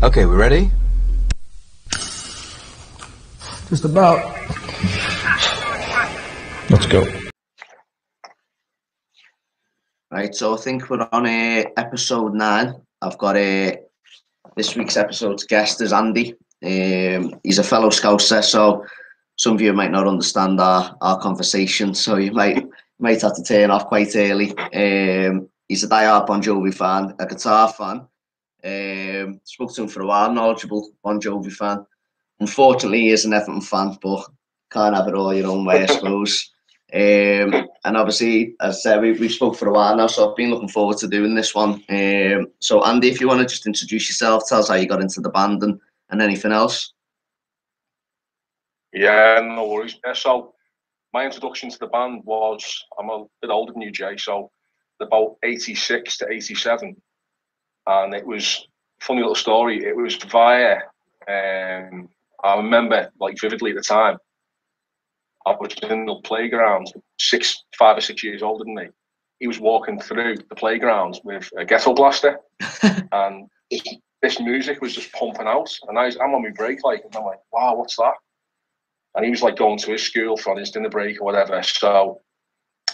Okay, we ready? Just about. Let's go. Right, so I think we're on episode 9. I've got this week's episode's guest is Andy. He's a fellow Scouser, so some of you might not understand our conversation, so you might have to turn off quite early. He's a diehard Bon Jovi fan, a guitar fan. Spoke to him for a while, knowledgeable Bon Jovi fan. Unfortunately, he is an Everton fan, but can't have it all your own way, I suppose. And obviously, as I said, we've spoke for a while now, so I've been looking forward to doing this one. So Andy, if you want to just introduce yourself, tell us how you got into the band and anything else. Yeah, no worries. So my introduction to the band was, I'm a bit older than you, Jay, so about 86 to 87. And it was, funny little story, it was via, I remember like vividly at the time, I was in the playground, 5 or 6 years older than me. He was walking through the playground with a ghetto blaster, and this music was just pumping out. And I'm on my break, like, and I'm like, wow, what's that? And he was like going to his school for his dinner break or whatever. So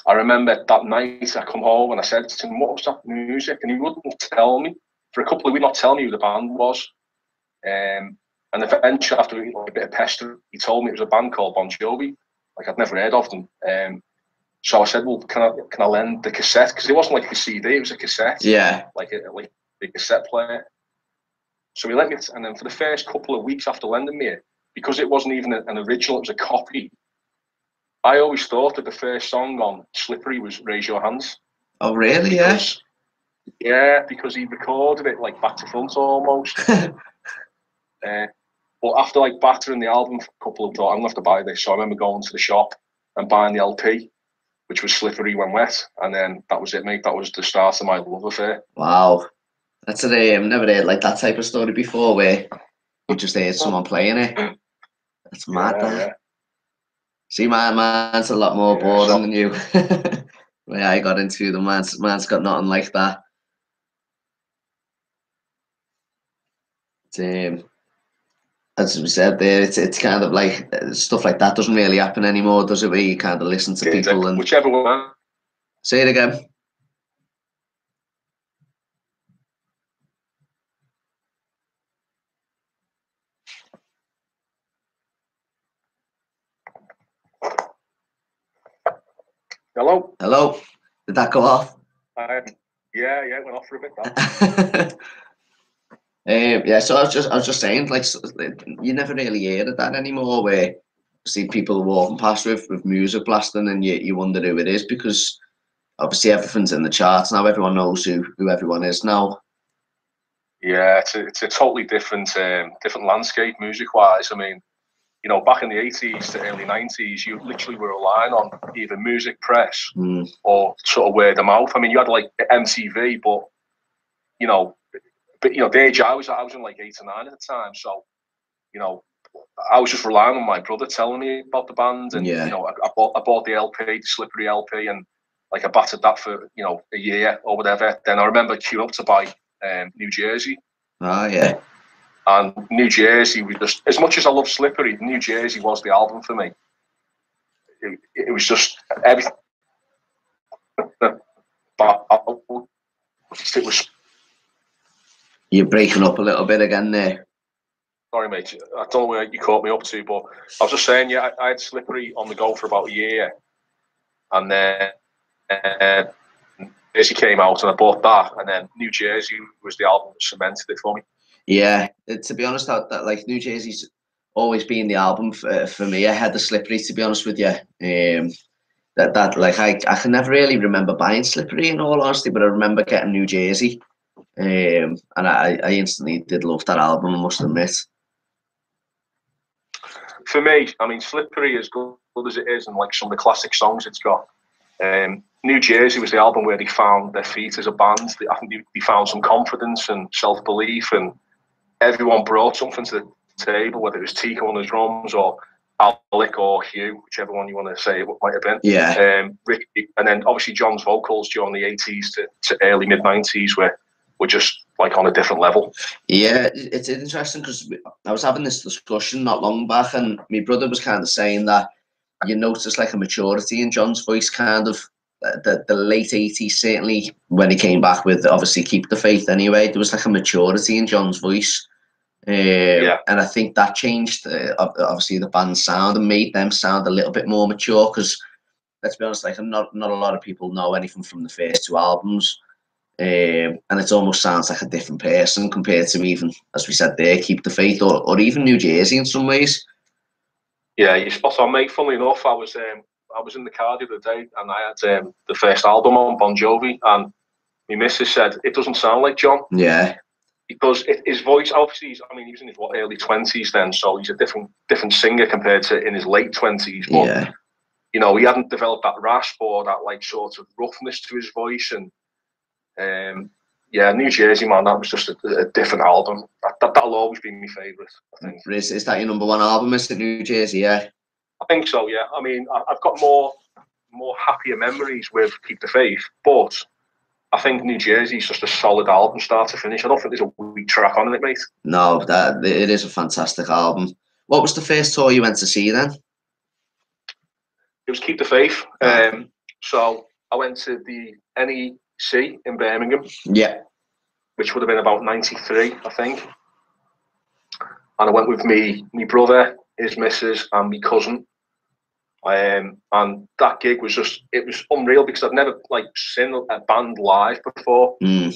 I remember that night I come home and I said to him, what was that music? And he wouldn't tell me. For a couple of weeks, not telling me who the band was. And eventually, after a bit of pester, he told me it was a band called Bon Jovi. Like, I'd never heard of them. So I said, well, can I lend the cassette? Because it wasn't like a CD, it was a cassette. Yeah. Like a cassette player. So he let me, and then for the first couple of weeks after lending me it, because it wasn't even an original, it was a copy, I always thought that the first song on Slippery was Raise Your Hands. Oh, really? Yeah, because he recorded it like back to front almost. But after like battering the album for a couple of times, I'm going to have to buy this. So I remember going to the shop and buying the LP, which was Slippery When Wet. And then that was it, mate. That was the start of my love affair. Wow. That's I've never heard like that type of story before where you just heard someone playing it. That's mad, Yeah. See, mine's a lot more boring than you. Where I got into the man's got nothing like that. As we said there, it's kind of like stuff like that doesn't really happen anymore, does it? Where you kind of listen to people and whichever one. Say it again. Hello. Did that go off? Yeah, it went off for a bit. That. Yeah, so I was just saying, like, you never really hear of that anymore, where you see people walking past with music blasting, and you wonder who it is, because obviously everything's in the charts now. Everyone knows who everyone is now. Yeah, it's a totally different landscape music-wise. I mean, you know, back in the 80s to early 90s, you literally were relying on either music press or sort of word of mouth. I mean, you had like MTV, but the age I was in like 8 or 9 at the time. So, you know, I was just relying on my brother telling me about the band, and yeah. You know, I bought the LP, the Slippery LP, and like I battered that for a year or whatever. Then I remember queuing up to buy New Jersey. Oh yeah. And New Jersey was just, as much as I love Slippery, New Jersey was the album for me. It was just everything. It was. You're breaking up a little bit again there. Sorry, mate. I don't know where you caught me up to, but I was just saying, yeah, I had Slippery on the go for about a year, and then Jersey came out, and I bought that, and then New Jersey was the album that cemented it for me. Yeah, to be honest, that like New Jersey's always been the album for me. I had the Slippery, to be honest with you. That like I can never really remember buying Slippery, in all honesty, but I remember getting New Jersey, and I instantly did love that album, I must admit. For me, I mean, Slippery, as good as it is, and like some of the classic songs it's got, New Jersey was the album where they found their feet as a band. I think they found some confidence and self-belief, and everyone brought something to the table, whether it was Tico on the drums or Alec or Hugh, whichever one you want to say it might have been. Yeah. Ricky, and then obviously John's vocals during the 80s to early mid-90s were just like on a different level. Yeah, it's interesting because I was having this discussion not long back, and my brother was kind of saying that you notice like a maturity in John's voice, kind of the late 80s, certainly when he came back with obviously Keep the Faith anyway, there was like a maturity in John's voice. And I think that changed obviously the band's sound and made them sound a little bit more mature, because let's be honest, like not a lot of people know anything from the first two albums. And it almost sounds like a different person compared to, even as we said there, Keep the Faith, or even New Jersey in some ways. Yeah, you're spot on, mate. Funnily enough, I was in the car the other day, and I had the first album on, Bon Jovi, and my missus said it doesn't sound like John. Yeah, because his voice, obviously, he was in his early 20s then, so he's a different singer compared to in his late 20s. But yeah, you know, he hadn't developed that rasp or that like sort of roughness to his voice, and yeah, New Jersey, man, that was just a different album. That'll always be my favourite, I think. Is that your number one album, is it, New Jersey? Yeah, I think so, yeah. I mean, I've got more happier memories with Keep the Faith, but I think New Jersey's just a solid album, start to finish. I don't think there's a weak track on it, mate. No, it is a fantastic album. What was the first tour you went to see then? It was Keep the Faith. So I went to the NEC in Birmingham. Yeah. Which would have been about 93, I think. And I went with me brother, his missus, and my cousin. And that gig was it was unreal, because I'd never like seen a band live before. And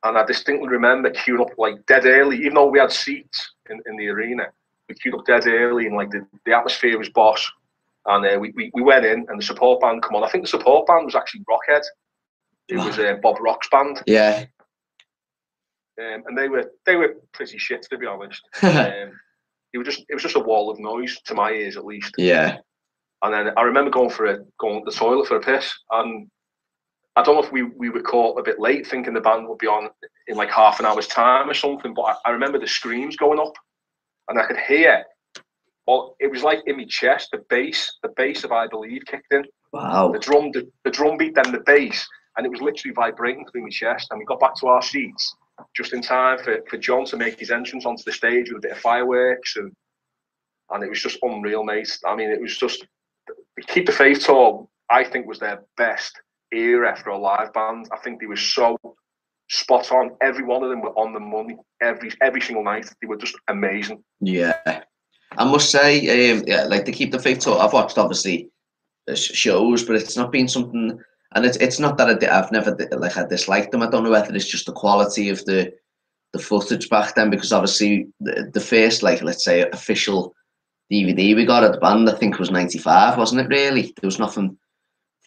I distinctly remember queuing up like dead early, even though we had seats in the arena. We queued up dead early, and like the atmosphere was boss. And we went in, and the support band come on. I think the support band was actually Rockhead. It was Bob Rock's band. Yeah. And they were pretty shit, to be honest. It was just a wall of noise, to my ears at least. Yeah. And then I remember going to the toilet for a piss, and I don't know if we were caught a bit late, thinking the band would be on in like half an hour's time or something. But I remember the screams going up, and I could hear. Well, it was like in my chest, the bass of I Believe kicked in. Wow. The drum beat, then the bass, and it was literally vibrating through my chest. And we got back to our seats just in time for John to make his entrance onto the stage with a bit of fireworks, and it was just unreal, mate. I mean, it was just the Keep the Faith tour, I think, was their best era for a live band. I think they were so spot on. Every one of them were on the money every single night. They were just amazing. Yeah. I must say, like the Keep the Faith tour, I've watched obviously shows, but it's not been something, and it's not that I've never I disliked them. I don't know whether it's just the quality of the footage back then, because obviously the first, like, let's say, official DVD we got at the band, I think, was 95, wasn't it? Really, there was nothing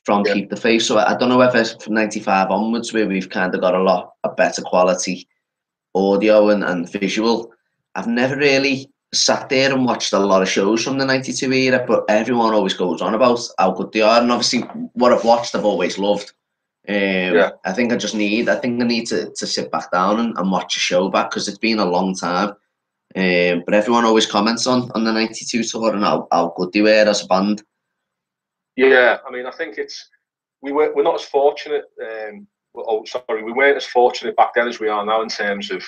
from Keep the Faith, so I don't know whether from 95 onwards where we've kind of got a better quality audio and visual. I've never really sat there and watched a lot of shows from the 92 era, but everyone always goes on about how good they are, and obviously what I've watched I've always loved. I think I need to sit back down and watch a show back, because it's been a long time. But everyone always comments on the 92 tour and how good they were as a band. Yeah, I mean, I think we're not as fortunate. We weren't as fortunate back then as we are now in terms of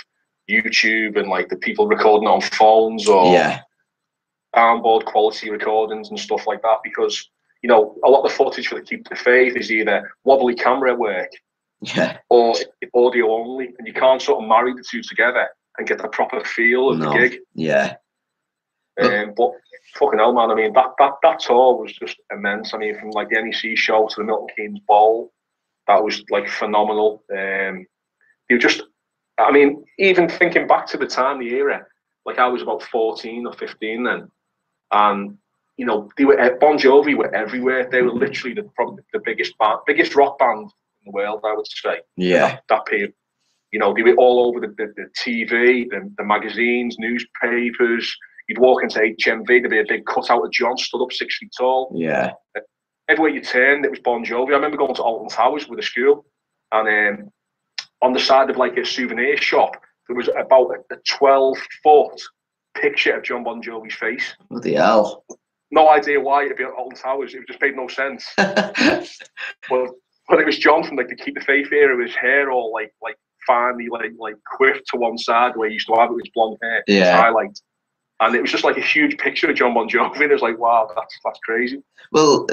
YouTube and like the people recording it on phones or downboard quality recordings and stuff like that, because you know a lot of the footage for the Keep the Faith is either wobbly camera work or audio only, and you can't sort of marry the two together and get the proper feel of the gig. But fucking hell, man, I mean that tour was just immense. I mean, from like the NEC show to the Milton Keynes Bowl, that was like phenomenal. You just, I mean, even thinking back to the time, the era, like I was about 14 or 15 then, and you know, Bon Jovi were everywhere. They were literally probably the biggest rock band in the world, I would say. Yeah. That period. You know, they were all over the TV, the magazines, newspapers. You'd walk into HMV, there'd be a big cutout of John stood up 6 feet tall. Yeah. Everywhere you turned, it was Bon Jovi. I remember going to Alton Towers with a school, and on the side of like a souvenir shop, there was about a 12-foot picture of John Bon Jovi's face. Bloody hell. No idea why it'd be at Alton Towers. It just made no sense. But it was John from like the Keep the Faith era, with his hair all like finely like quiffed to one side where he used to have it with his blonde hair. Yeah. Highlight. And it was just like a huge picture of John Bon Jovi. It was like, wow, that's crazy. Well,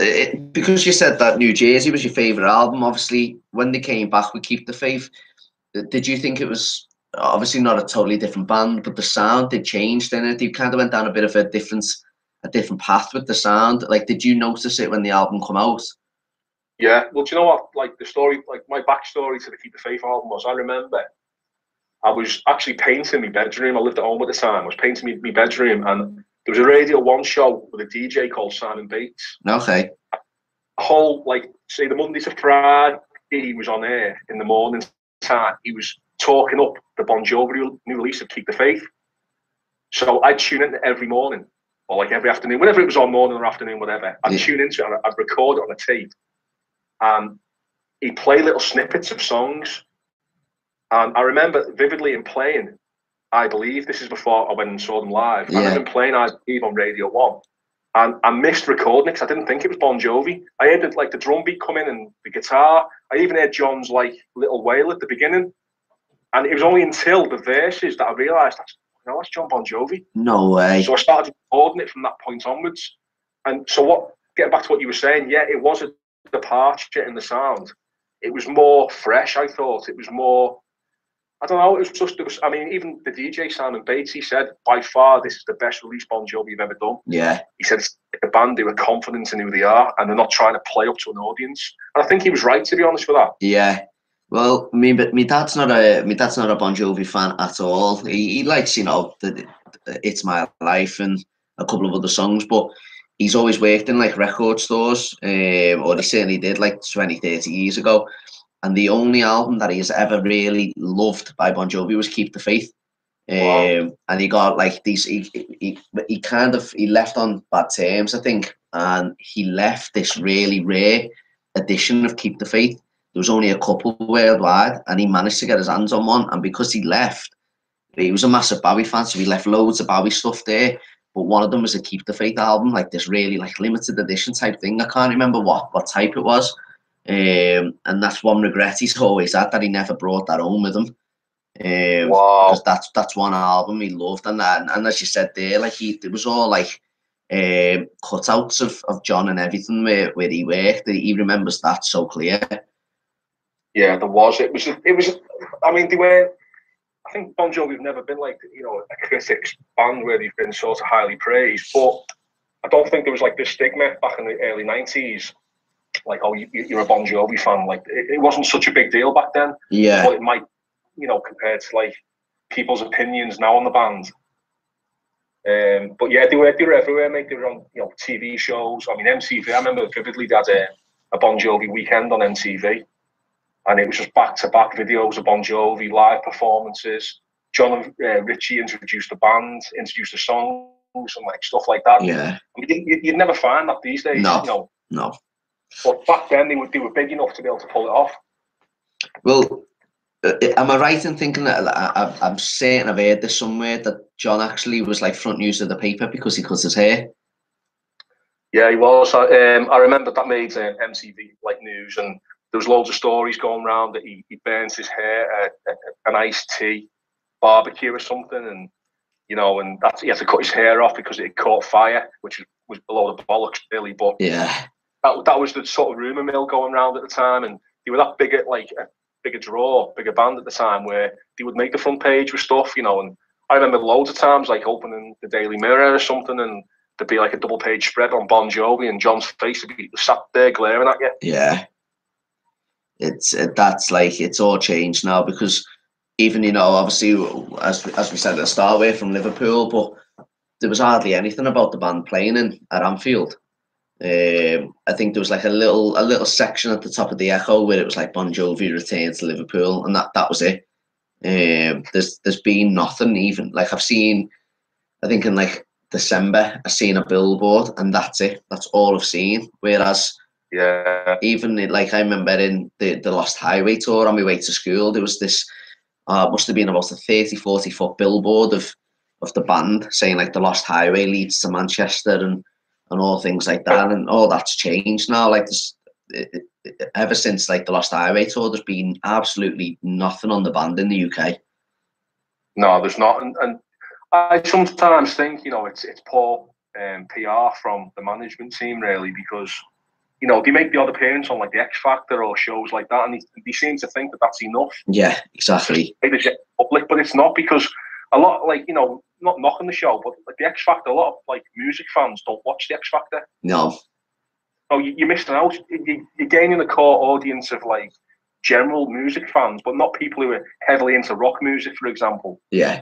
because you said that New Jersey was your favourite album, obviously, when they came back with Keep the Faith, did you think it was obviously not a totally different band, but the sound did change, didn't it? They kind of went down a bit of a different path with the sound. Like, did you notice it when the album came out? Yeah, well, do you know what? Like the story, like my backstory to the Keep the Faith album was, I remember I was actually painting my bedroom. I lived at home at the time. I was painting my bedroom, and there was a Radio 1 show with a DJ called Simon Bates. Okay. A whole, like, say the Monday to Friday, he was on air in the morning time. He was talking up the Bon Jovi new release of Keep the Faith. So I'd tune in every morning, or like every afternoon, whenever it was on, morning or afternoon, whatever. I'd tune into it and I'd record it on a tape. And he'd play little snippets of songs. And I remember vividly him playing I Believe. This is before I went and saw them live. I remember him playing I Believe on Radio 1. And I missed recording it because I didn't think it was Bon Jovi. I heard like the drum beat come in and the guitar. I even heard John's like little wail at the beginning. And it was only until the verses that I realised that's John Bon Jovi. No way. So I started recording it from that point onwards. And so getting back to what you were saying, yeah, it was a departure in the sound. It was more fresh, I thought. It was more, I don't know, I mean, even the DJ, Simon Bates, he said, by far, this is the best release Bon Jovi have ever done. Yeah. He said it's like a band who are confident in who they are, and they're not trying to play up to an audience. And I think he was right, to be honest with that. Yeah. Well, my dad's not a Bon Jovi fan at all. He likes, It's My Life and a couple of other songs, but he's always worked in like record stores, or he certainly did like 20, 30 years ago. And the only album that he has ever really loved by Bon Jovi was Keep the Faith. Wow. And he got like these, he left on bad terms, I think. And he left this really rare edition of Keep the Faith. There was only a couple worldwide, and he managed to get his hands on one. And because he left, he was a massive Bowie fan, so he left loads of Bowie stuff there. But one of them was a Keep the Faith album, like this really like limited edition type thing. I can't remember what type it was. And that's one regret he's always had, that he never brought that home with him. Wow. Because that's one album he loved, and as you said there, like it was all like cutouts of John and everything where he worked. He remembers that so clear. Yeah, there was. It was. I mean, they were. I think Bon Jovi have never been like a critics band where they've been sort of highly praised, but I don't think there was like this stigma back in the early '90s, like, oh, you're a Bon Jovi fan. Like it wasn't such a big deal back then. Yeah. But it might, compared to like people's opinions now on the band. But yeah, they were everywhere, mate. They were on TV shows. I mean, MTV. I remember vividly they had a Bon Jovi weekend on MTV. And it was just back-to-back videos of Bon Jovi, live performances. John and Richie introduced the band, introduced the songs and like stuff like that. Yeah. I mean, you'd never find that these days. No. But back then they were big enough to be able to pull it off. Well, am I right in thinking that I'm certain I've heard this somewhere, that John actually was like front news of the paper because he cut his hair? Yeah, he was. I remember that made MTV like news, and there was loads of stories going around that he burnt his hair at an iced tea barbecue or something, and and he had to cut his hair off because it caught fire, which was a load of bollocks, really. But yeah, that was the sort of rumor mill going around at the time, and they were that bigger band at the time, where they would make the front page with stuff, and I remember loads of times like opening the Daily Mirror or something, and there'd be like a double page spread on Bon Jovi, and John's face would be sat there glaring at you. Yeah. It's all changed now, because even obviously as we said at the start, we're from Liverpool, but there was hardly anything about the band playing at Anfield. I think there was like a little section at the top of the Echo where it was like Bon Jovi return to Liverpool, and that was it. There's been nothing, even like I've seen, I think in like December I've seen a billboard, and that's it. That's all I've seen. Whereas yeah, even like I remember in the Lost Highway tour on my way to school, there was this must have been about a 30-40 foot billboard of the band saying like the Lost Highway leads to Manchester and all things like that, and all that's changed now. Like ever since like the Lost Highway tour, there's been absolutely nothing on the band in the UK. No, there's not, and I sometimes think, you know, it's poor PR from the management team, really, because, you know, they make the odd appearance on like the X Factor or shows like that, and they seem to think that that's enough. Yeah, exactly. Public, but it's not, because a lot, like, you know, not knocking the show, but like the X Factor, a lot of like music fans don't watch the X Factor. No. Oh, you're missing out. You're gaining a core audience of like general music fans, but not people who are heavily into rock music, for example. Yeah.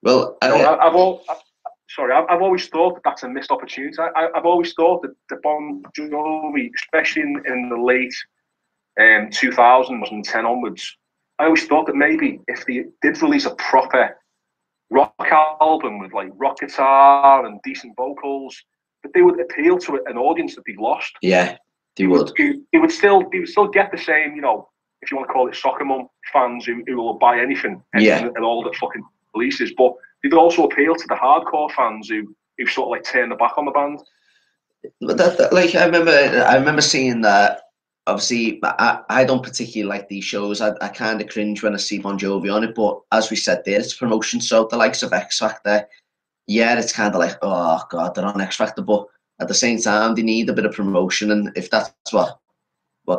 Well, I've always thought that that's a missed opportunity. I've always thought that the Bon Jovi, especially in the late 2010 onwards, I always thought that maybe if they did release a proper rock album with like rock guitar and decent vocals, that they would appeal to an audience that they've lost. Yeah, they would. They would still get the same, you know, if you want to call it soccer mum fans who will buy anything and all the fucking releases, but they'd also appeal to the hardcore fans who sort of like turn their back on the band. But that like I remember seeing that. Obviously, I don't particularly like these shows. I kind of cringe when I see Bon Jovi on it. But as we said there, it's promotion. So the likes of X Factor, yeah, it's kind of like, oh god, they're on X Factor. But at the same time, they need a bit of promotion, and if that's what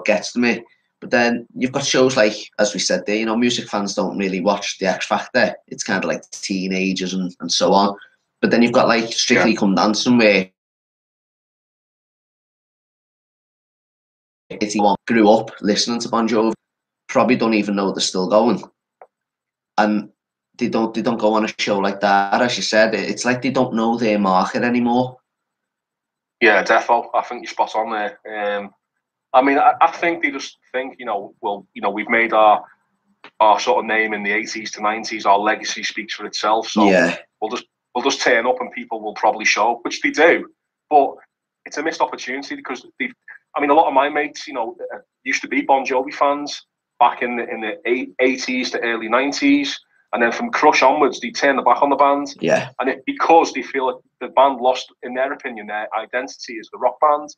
gets to me. But then you've got shows like, as we said there, you know, music fans don't really watch the X Factor. It's kind of like teenagers and so on. But then you've got like Strictly Come Dancing, where if you grew up listening to Bon Jovi, probably don't even know they're still going, and they don't go on a show like that. As you said, it's like they don't know their market anymore. Yeah, defo. I think you're spot on there. I mean, I think they just think, you know, well, you know, we've made our sort of name in the 80s to 90s. Our legacy speaks for itself. So yeah, we'll just turn up and people will probably show up, which they do. But it's a missed opportunity because I mean, a lot of my mates, you know, used to be Bon Jovi fans back in the 80s to early 90s. And then from Crush onwards, they turn their back on the band. Yeah. And because they feel like the band lost, in their opinion, their identity as the rock band.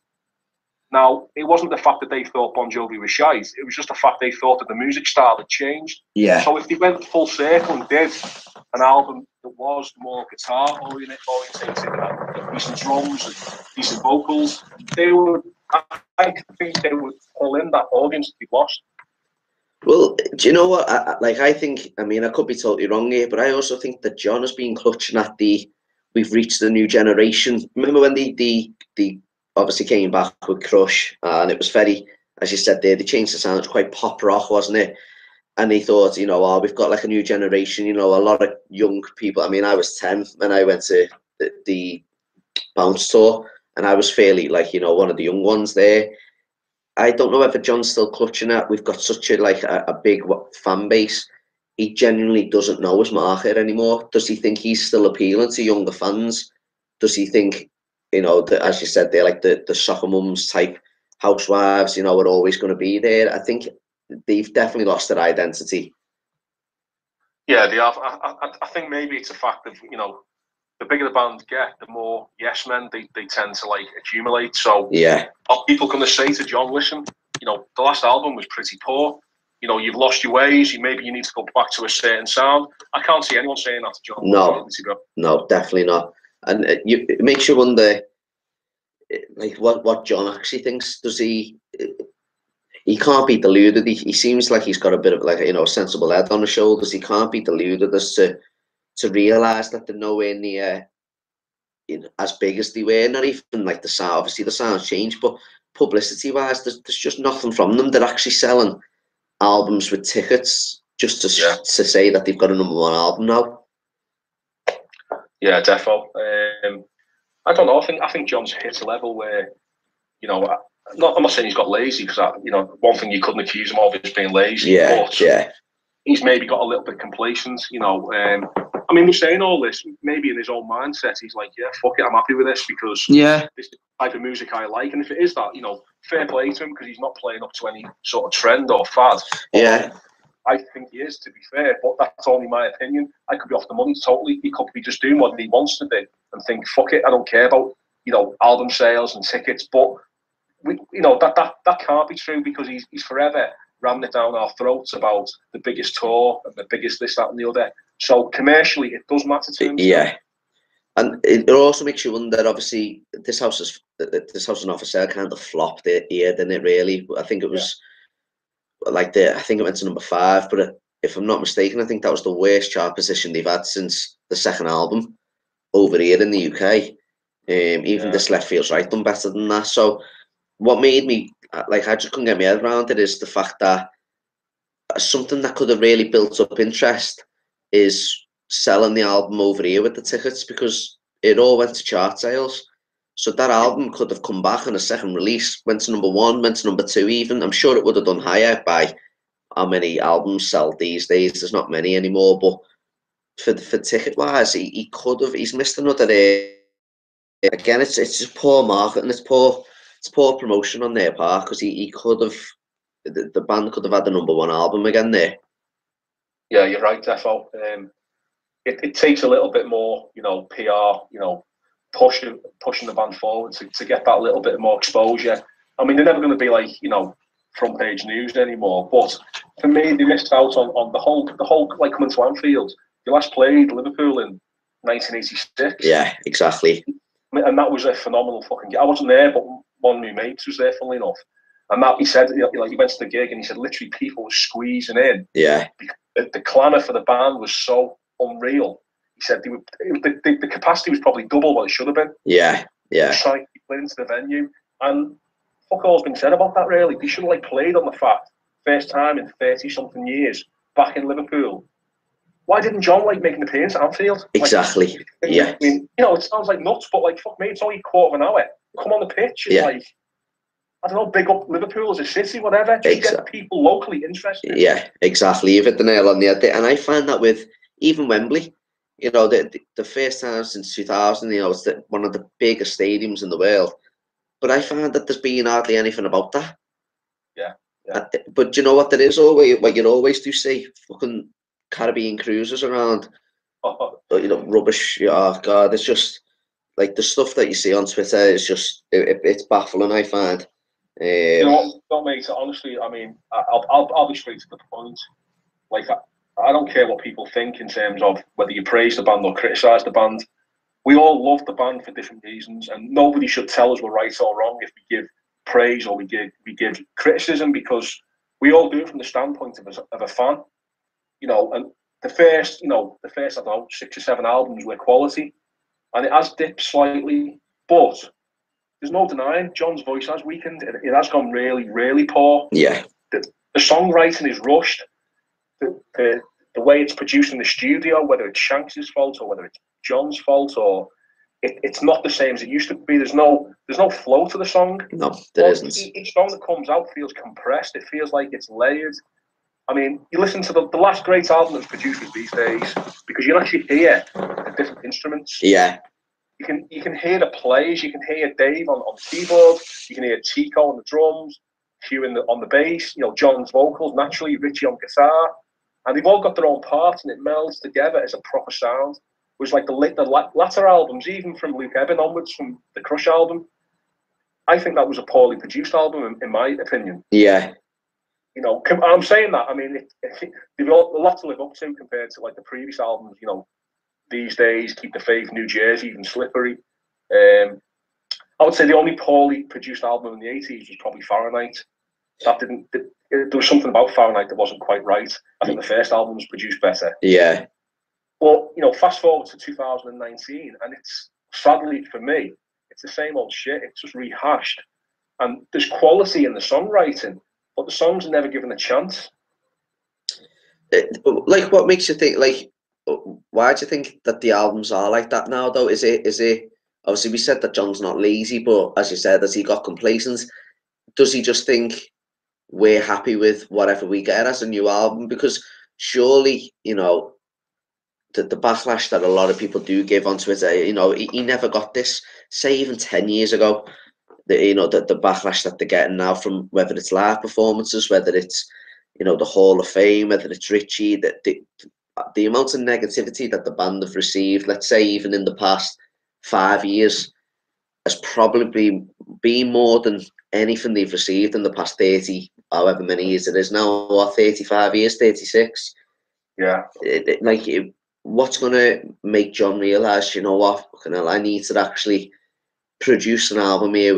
Now, it wasn't the fact that they thought Bon Jovi was shite. It was just the fact they thought that the music style had changed. Yeah. So if they went full circle and did an album that was more guitar oriented, decent drums and decent vocals, I think they would pull in that audience that they lost. Well, do you know what? I mean, I could be totally wrong here, but I also think that John has been clutching at we've reached the new generation. Remember when they obviously came back with Crush, and it was very, as you said there, they changed the sound. It was quite pop rock, wasn't it? And they thought, you know, we've got like a new generation, you know, a lot of young people. I mean, I was 10 when I went to the Bounce tour, and I was fairly like, you know, one of the young ones there. I don't know whether John's still clutching at. We've got such a big fan base. He genuinely doesn't know his market anymore. Does he think he's still appealing to younger fans? Does he think, you know, as you said, they're like the soccer mums type housewives, you know, are always going to be there? I think they've definitely lost their identity. Yeah, they have. I think maybe it's a fact of, you know, the bigger the bands get, the more yes men they tend to like accumulate. So yeah, are people going to say to John, listen, you know, the last album was pretty poor. You know, you've lost your ways. Maybe you need to go back to a certain sound. I can't see anyone saying that to John. No, definitely not. And it makes you wonder, like, what John actually thinks. Does he? He can't be deluded. He seems like he's got a bit of like, you know, a sensible head on his shoulders. He can't be deluded as to realise that they're nowhere near, you know, as big as they were. Not even like the sound. Obviously, the sound's changed, but publicity-wise, there's just nothing from them. They're actually selling albums with tickets just to say that they've got a #1 album now. Yeah, defo. I don't know. I think John's hit a level where, you know, I'm not saying he's got lazy, because you know, one thing you couldn't accuse him of is being lazy. But he's maybe got a little bit complacent. You know, I mean, we're saying all this, maybe in his own mindset, he's like, yeah, fuck it, I'm happy with this because this is the type of music I like. And if it is that, you know, fair play to him, because he's not playing up to any sort of trend or fad. Yeah. I think he is, to be fair, but that's only my opinion. I could be off the money totally. He could be just doing what he wants to do and think, fuck it, I don't care about, you know, album sales and tickets. But that can't be true, because he's forever ramming it down our throats about the biggest tour and the biggest this, that, and the other. So commercially, it does matter to him. Yeah, and it also makes you wonder. Obviously, this house and Off for Sale kind of flopped it here, didn't it? Really, I think it was I think it went to number 5, but if I'm not mistaken, I think that was the worst chart position they've had since the second album over here in the UK. Even This Left Feels Right done better than that. So what made me, I just couldn't get my head around it, is the fact that something that could have really built up interest is selling the album over here with the tickets, because it all went to chart sales. So that album could have come back on a second release, went to number 1, went to number 2 even. I'm sure it would have done higher by how many albums sell these days. There's not many anymore, but for ticket wise, he could have. He's missed another. Again, it's just poor marketing. It's poor promotion on their part, because he could have. The band could have had the number 1 album again there. Yeah, you're right, Defo. It takes a little bit more, PR, pushing the band forward to get that little bit more exposure. I mean, they're never going to be like, front page news anymore. But for me, they missed out on the whole like coming to Anfield. They last played Liverpool in 1986. Yeah, exactly. And that was a phenomenal fucking game. I wasn't there, but one of my mates was there, funnily enough. And that, he said, he went to the gig and he said literally people were squeezing in. Yeah. The clamour for the band was so unreal. He said the capacity was probably double what it should have been. Yeah, yeah. Trying to get into the venue. And fuck all's been said about that, really. They should have played on the fact, first time in 30-something years, back in Liverpool. Why didn't John make an appearance at Anfield? Exactly. Yeah. I mean, it sounds like nuts, but fuck me, it's only a quarter of an hour. Come on the pitch and I don't know, big up Liverpool as a city, whatever. Just get people locally interested. Yeah, exactly. You've hit the nail on the head. And I find that with even Wembley, the first time since 2000, it's one of the biggest stadiums in the world. But I find that there's been hardly anything about that. Yeah. But you know what there is always, what you always do see, fucking Caribbean cruises around. Rubbish. Oh God, it's just the stuff that you see on Twitter is just it's baffling, I find. Mate, honestly, I mean, I'll be straight to the point. I don't care what people think in terms of whether you praise the band or criticise the band. We all love the band for different reasons, and nobody should tell us we're right or wrong if we give praise or we give criticism, because we all do it from the standpoint of a fan. And the first I don't know, 6 or 7 albums were quality, and it has dipped slightly, but there's no denying John's voice has weakened. It has gone really, really poor. Yeah. The songwriting is rushed. The way it's produced in the studio, whether it's Shanks' fault or whether it's John's fault, or it's not the same as it used to be. There's no flow to the song. No, there isn't. Each song that comes out feels compressed. It feels like it's layered. I mean, you listen to the last great album that's produced these days, because you can actually hear the different instruments. Yeah. You can hear the plays. You can hear Dave on the keyboard. You can hear Tico on the drums, Hugh on the bass. John's vocals naturally, Richie on guitar, and they've all got their own parts, and it melds together as a proper sound. Whereas the latter albums, even from Luke Eben onwards, from the Crush album, I think that was a poorly produced album, in my opinion. Yeah. I'm saying that. I mean, they've got a lot to live up to compared to the previous albums. These days, Keep the Faith, New Jersey, even Slippery. I would say the only poorly produced album in the 80s was probably Fahrenheit. There was something about Fahrenheit that wasn't quite right. I think the first album was produced better. Yeah. But, fast forward to 2019, and it's, sadly for me, it's the same old shit. It's just rehashed. And there's quality in the songwriting, but the songs are never given a chance. What makes you think, why do you think that the albums are like that now, though? Is it obviously we said that John's not lazy, but as you said, has he got complacent? Does he just think we're happy with whatever we get as a new album? Because surely, the backlash that a lot of people do give on Twitter, he never got this, say even 10 years ago, the backlash that they're getting now from whether it's live performances, whether it's, the Hall of Fame, whether it's Richie, the amount of negativity that the band have received, let's say even in the past 5 years, has probably been more than anything they've received in the past 30, however many years it is now, or 35 years, 36. Yeah. What's going to make John realise, you know what, I need to actually produce an album here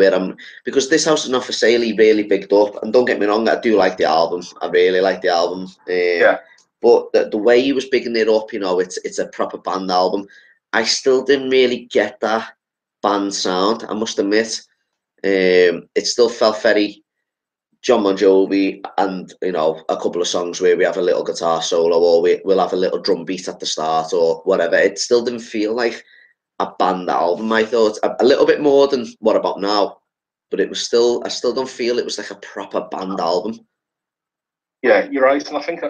because This House Is Not For Sale, he really bigged up, and don't get me wrong, I do like the album. I really like the album. Yeah. But the way he was bigging it up, it's a proper band album. I still didn't really get that band sound, I must admit. It still felt very John Bon Jovi, and a couple of songs where we have a little guitar solo, or we'll have a little drum beat at the start, or whatever. It still didn't feel like a band album. I thought a little bit more than What About Now, but I still don't feel it was like a proper band album. Yeah, you're right, and I think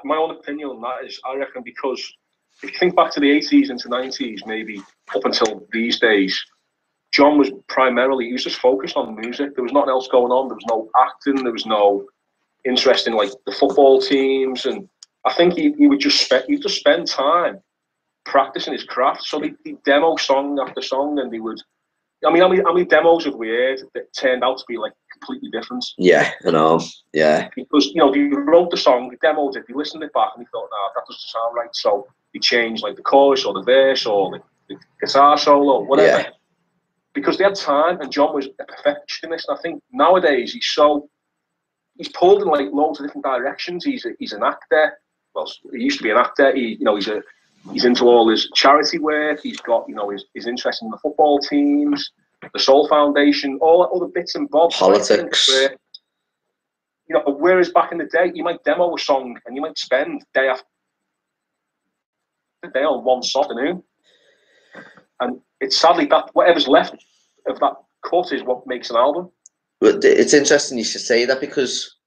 my own opinion on that is, I reckon, because if you think back to the 80s into 90s, maybe up until these days, John was he was just focused on music. There was nothing else going on. There was no acting. There was no interest in like the football teams, and I think he would just spend time practicing his craft. So he'd demo song after song, and he would. I mean, how many demos have we heard that turned out to be like completely different? Yeah, I know. Yeah. Because he wrote the song, he demoed it, he listened it back, and he thought, nah, that doesn't sound right. So he changed like the chorus or the verse or the guitar solo, whatever. Yeah. Because they had time, and John was a perfectionist. And I think nowadays he's pulled in like loads of different directions. He's an actor. Well, he used to be an actor. He's into all his charity work. He's got his interest in the football teams, the Soul Foundation, all the bits and bobs. Politics. Whereas back in the day, you might demo a song and you might spend day after day on one afternoon. And it's sadly that whatever's left of that cut is what makes an album. But it's interesting you should say that, because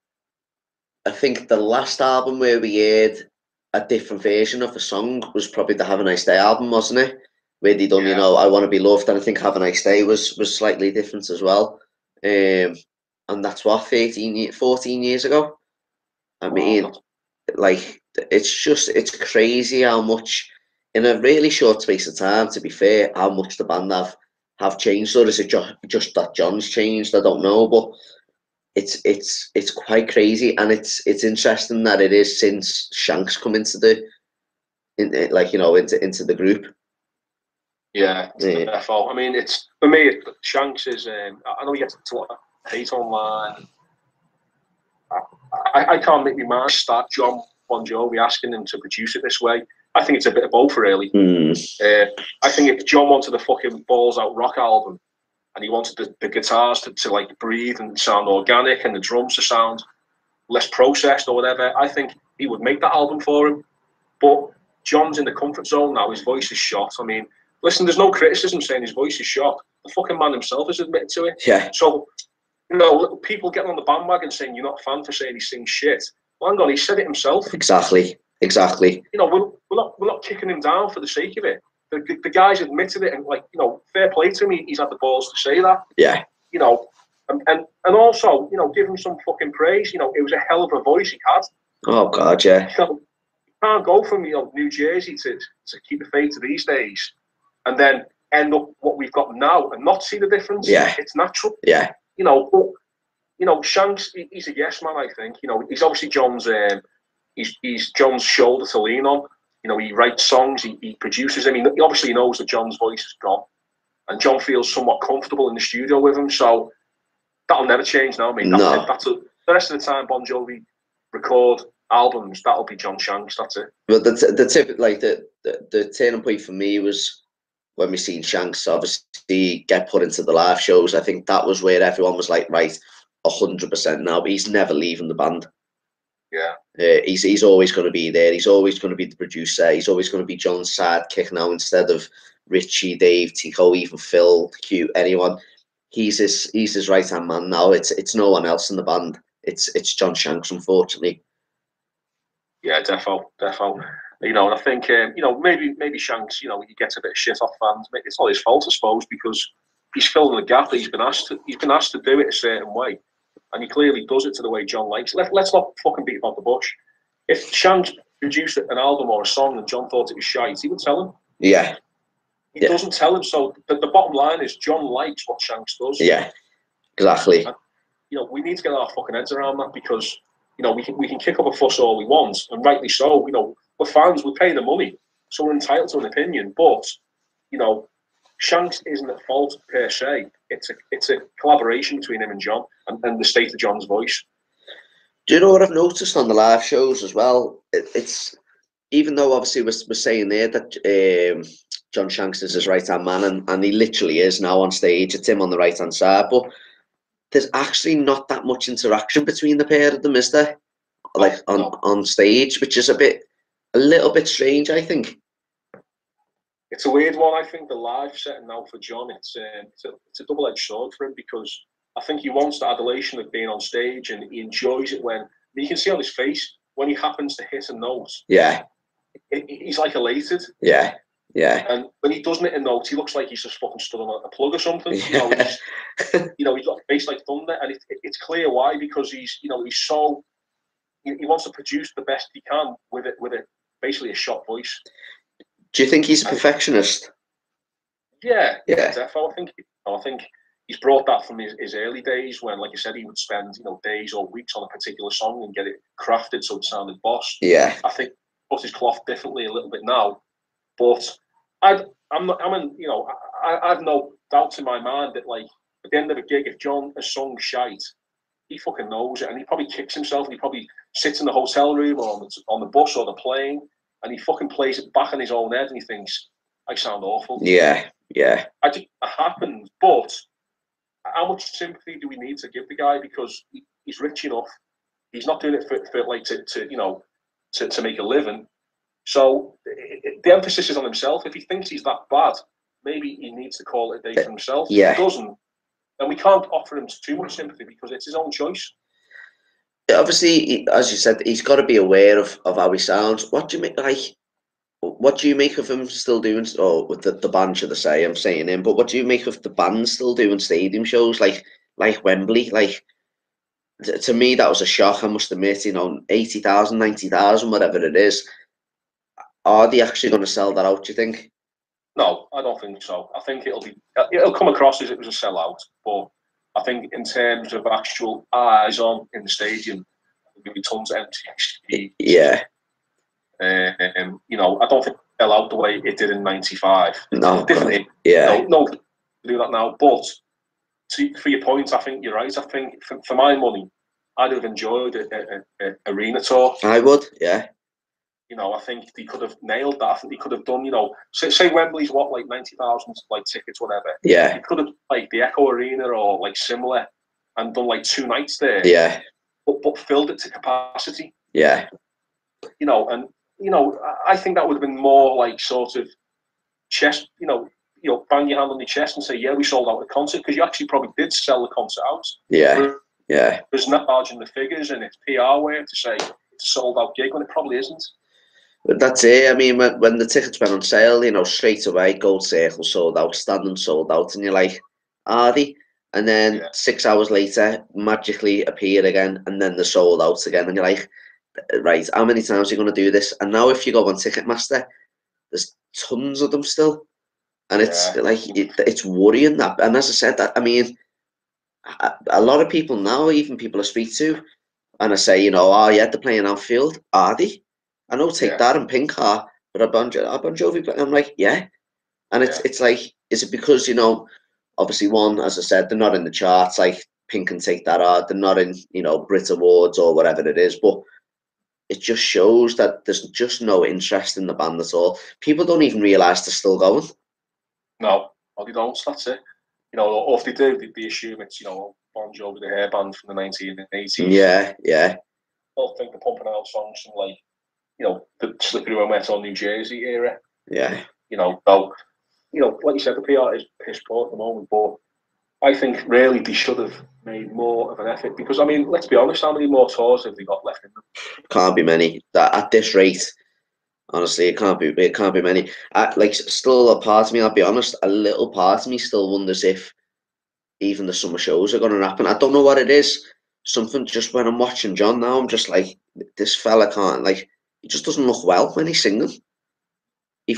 I think the last album where we heard a different version of a song was probably the Have a Nice Day album, wasn't it? Where they done, I Want to Be Loved, and I think Have a Nice Day was slightly different as well. And that's what, 14 years ago? I mean, it's crazy how much, in a really short space of time, to be fair, how much the band have changed. Or is it just that John's changed? I don't know, but it's quite crazy, and it's interesting that it is since Shanks come into the group. Yeah, defo. I mean, it's for me. Shanks is. I know you get a lot of hate online. I can't make my mind start John Bon Jovi asking him to produce it this way. I think it's a bit of both, really. I think if John wanted a fucking balls out rock album, and he wanted the guitars to like breathe and sound organic, and the drums to sound less processed or whatever, I think he would make that album for him. But John's in the comfort zone now. His voice is shot. I mean, listen, there's no criticism saying his voice is shot. The fucking man himself has admitted to it. Yeah. So, people getting on the bandwagon saying you're not a fan for saying he sings shit. Well, hang on, he said it himself. Exactly. We're not kicking him down for the sake of it. The guy's admitted it, and fair play to him. He's had the balls to say that. Yeah. And also, give him some fucking praise. It was a hell of a voice he had. Oh God, yeah. You can't go from New Jersey to Keep the Faith to these days, and then end up what we've got now and not see the difference. Yeah. It's natural. Yeah. But Shanks, he's a yes man. I think. He's obviously John's. He's John's shoulder to lean on. He writes songs, he produces them. He obviously knows that John's voice is gone, and John feels somewhat comfortable in the studio with him. So that'll never change now. I mean, that's the rest of the time Bon Jovi record albums. That'll be John Shanks. That's it. But the turning point for me was when we seen Shanks obviously get put into the live shows. I think that was where everyone was like, right, 100% now. But he's never leaving the band. Yeah. He's always going to be there. He's always going to be the producer. He's always going to be John's sidekick now instead of Richie, Dave, Tico, even Phil, Q, anyone. He's his right hand man now. It's no one else in the band. It's John Shanks, unfortunately. Yeah, defo. And I think maybe Shanks, he gets a bit of shit off fans. It's not his fault, I suppose, because he's filling the gap that he's been asked to do it a certain way. And he clearly does it to the way John likes. Let's not fucking beat about the bush. If Shanks produced an album or a song and John thought it was shite, he would tell him. Yeah. He doesn't tell him. So the bottom line is John likes what Shanks does. Yeah, exactly. you know, we need to get our fucking heads around that, because, you know, we can kick up a fuss all we want, and rightly so. You know, we're fans, we're paying the money, so we're entitled to an opinion. But, you know, Shanks isn't at fault per se. It's a collaboration between him and John, and the state of John's voice. Do you know what I've noticed on the live shows as well? It's, even though obviously we're saying there that John Shanks is his right-hand man, and he literally is now on stage, it's him on the right-hand side, but there's actually not that much interaction between the pair of them, is there? Like on stage, which is a little bit strange, I think. It's a weird one. I think the live setting now for John, it's a double-edged sword for him, because I think he wants the adulation of being on stage, and he enjoys it when you can see on his face when he happens to hit a note. Yeah, he's like elated. Yeah, yeah. And when he doesn't hit a note, he looks like he's just fucking stood on a plug or something. Yeah. You know, he's got a face like thunder, and it's clear why, because he's so, he wants to produce the best he can with basically a shot voice. Do you think he's a perfectionist? Yeah, definitely. I think he's brought that from his early days, when, like you said, he would spend, you know, days or weeks on a particular song and get it crafted so it sounded boss. Yeah. I think he puts his cloth differently a little bit now, but I've no doubts in my mind that, like, at the end of a gig, if John has sung shite, he fucking knows it, and he probably kicks himself, and he probably sits in the hotel room or on the bus or the plane, and he fucking plays it back in his own head, and he thinks, I sound awful. Yeah, yeah. It happened, but how much sympathy do we need to give the guy? Because he's rich enough. He's not doing it for like to make a living. So the emphasis is on himself. If he thinks he's that bad, maybe he needs to call it a day for himself. Yeah. If he doesn't, then we can't offer him too much sympathy, because it's his own choice. Obviously, as you said, he's got to be aware of how he sounds. What do you make, what do you make of him still doing, or with the band, should I say? I'm saying him, but what do you make of the band still doing stadium shows like Wembley? Like, to me, that was a shock, I must admit. You know, 80,000, 90,000, whatever it is. Are they actually going to sell that out, do you think? No, I don't think so. I think it'll come across as it was a sellout, but I think in terms of actual eyes on in the stadium, there'll be tons of empty. Yeah. You know, I don't think they'll out the way it did in '95. No, definitely. Yeah. No, do that now. But for your point, I think you're right. I think for my money, I'd have enjoyed an arena tour. I would, yeah. You know, I think they could have nailed that. I think they could have done, you know, say Wembley's like 90,000 like tickets, whatever. Yeah. They could have like the Echo Arena or like similar, and done like 2 nights there. Yeah. But filled it to capacity. Yeah. You know, and I think that would have been more like sort of chest, you know, bang your hand on your chest and say, yeah, we sold out the concert, because you actually probably did sell the concert out. Yeah. Yeah. There's not charging the figures, and it's PR work to say it's a sold out gig when it probably isn't. But that's it. I mean, when the tickets went on sale, you know, straight away, Gold Circle sold out, Standing sold out, and you're like, are they? And then 6 hours later, magically appear again, and then they're sold out again, and you're like, right, how many times are you going to do this? And now if you go on Ticketmaster, there's tons of them still, and it's like it's worrying that. And as I said, that I mean, a lot of people now, even people I speak to, and I say, you know, oh yeah, they're playing Anfield, are they? I know, take that and Pink are, but are Bon Jovi playing? I'm like, yeah. And it's like, is it because, you know, obviously one, as I said, they're not in the charts, like Pink and Take That Are, they're not in, you know, Brit Awards or whatever it is, but it just shows that there's just no interest in the band at all. People don't even realise they're still going. No, they don't, that's it. You know, or if they do, they assume it's, you know, Bon Jovi, the hair band from the 1980s. Yeah, yeah. I don't think they're pumping out songs from, like, you know, the Slippery When Wet on New Jersey era. Yeah. You know, so, you know, like you said, the PR is piss poor at the moment, but I think really they should have made more of an effort, because, I mean, let's be honest, how many more tours have they got left in them? Can't be many. That at this rate, honestly, it can't be many. Like, still a part of me, I'll be honest, a little part of me still wonders if even the summer shows are going to happen. I don't know what it is. Something just when I'm watching John now, I'm just like, this fella can't, like, he just doesn't look well when he's singing.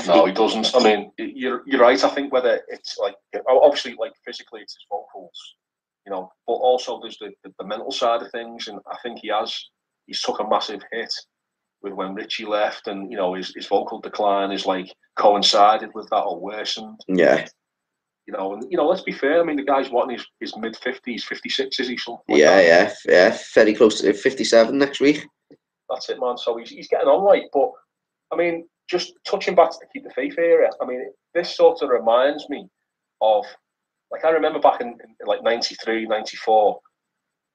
No, he doesn't. I mean, you're right. I think whether it's like, obviously, like physically, it's his vocals. you know. But also there's the mental side of things, and I think he's took a massive hit with when Richie left, and you know his vocal decline is like coincided with that or worsened. Yeah. You know, and you know, let's be fair. I mean, the guy's what in his mid-50s, 56, is he? Something like Yeah, that? yeah, very close to 57 next week. That's it, man. So he's getting on right. But I mean, just touching back to the Keep the Faith era. I mean, this sort of reminds me of, like, I remember back in like 93, 94.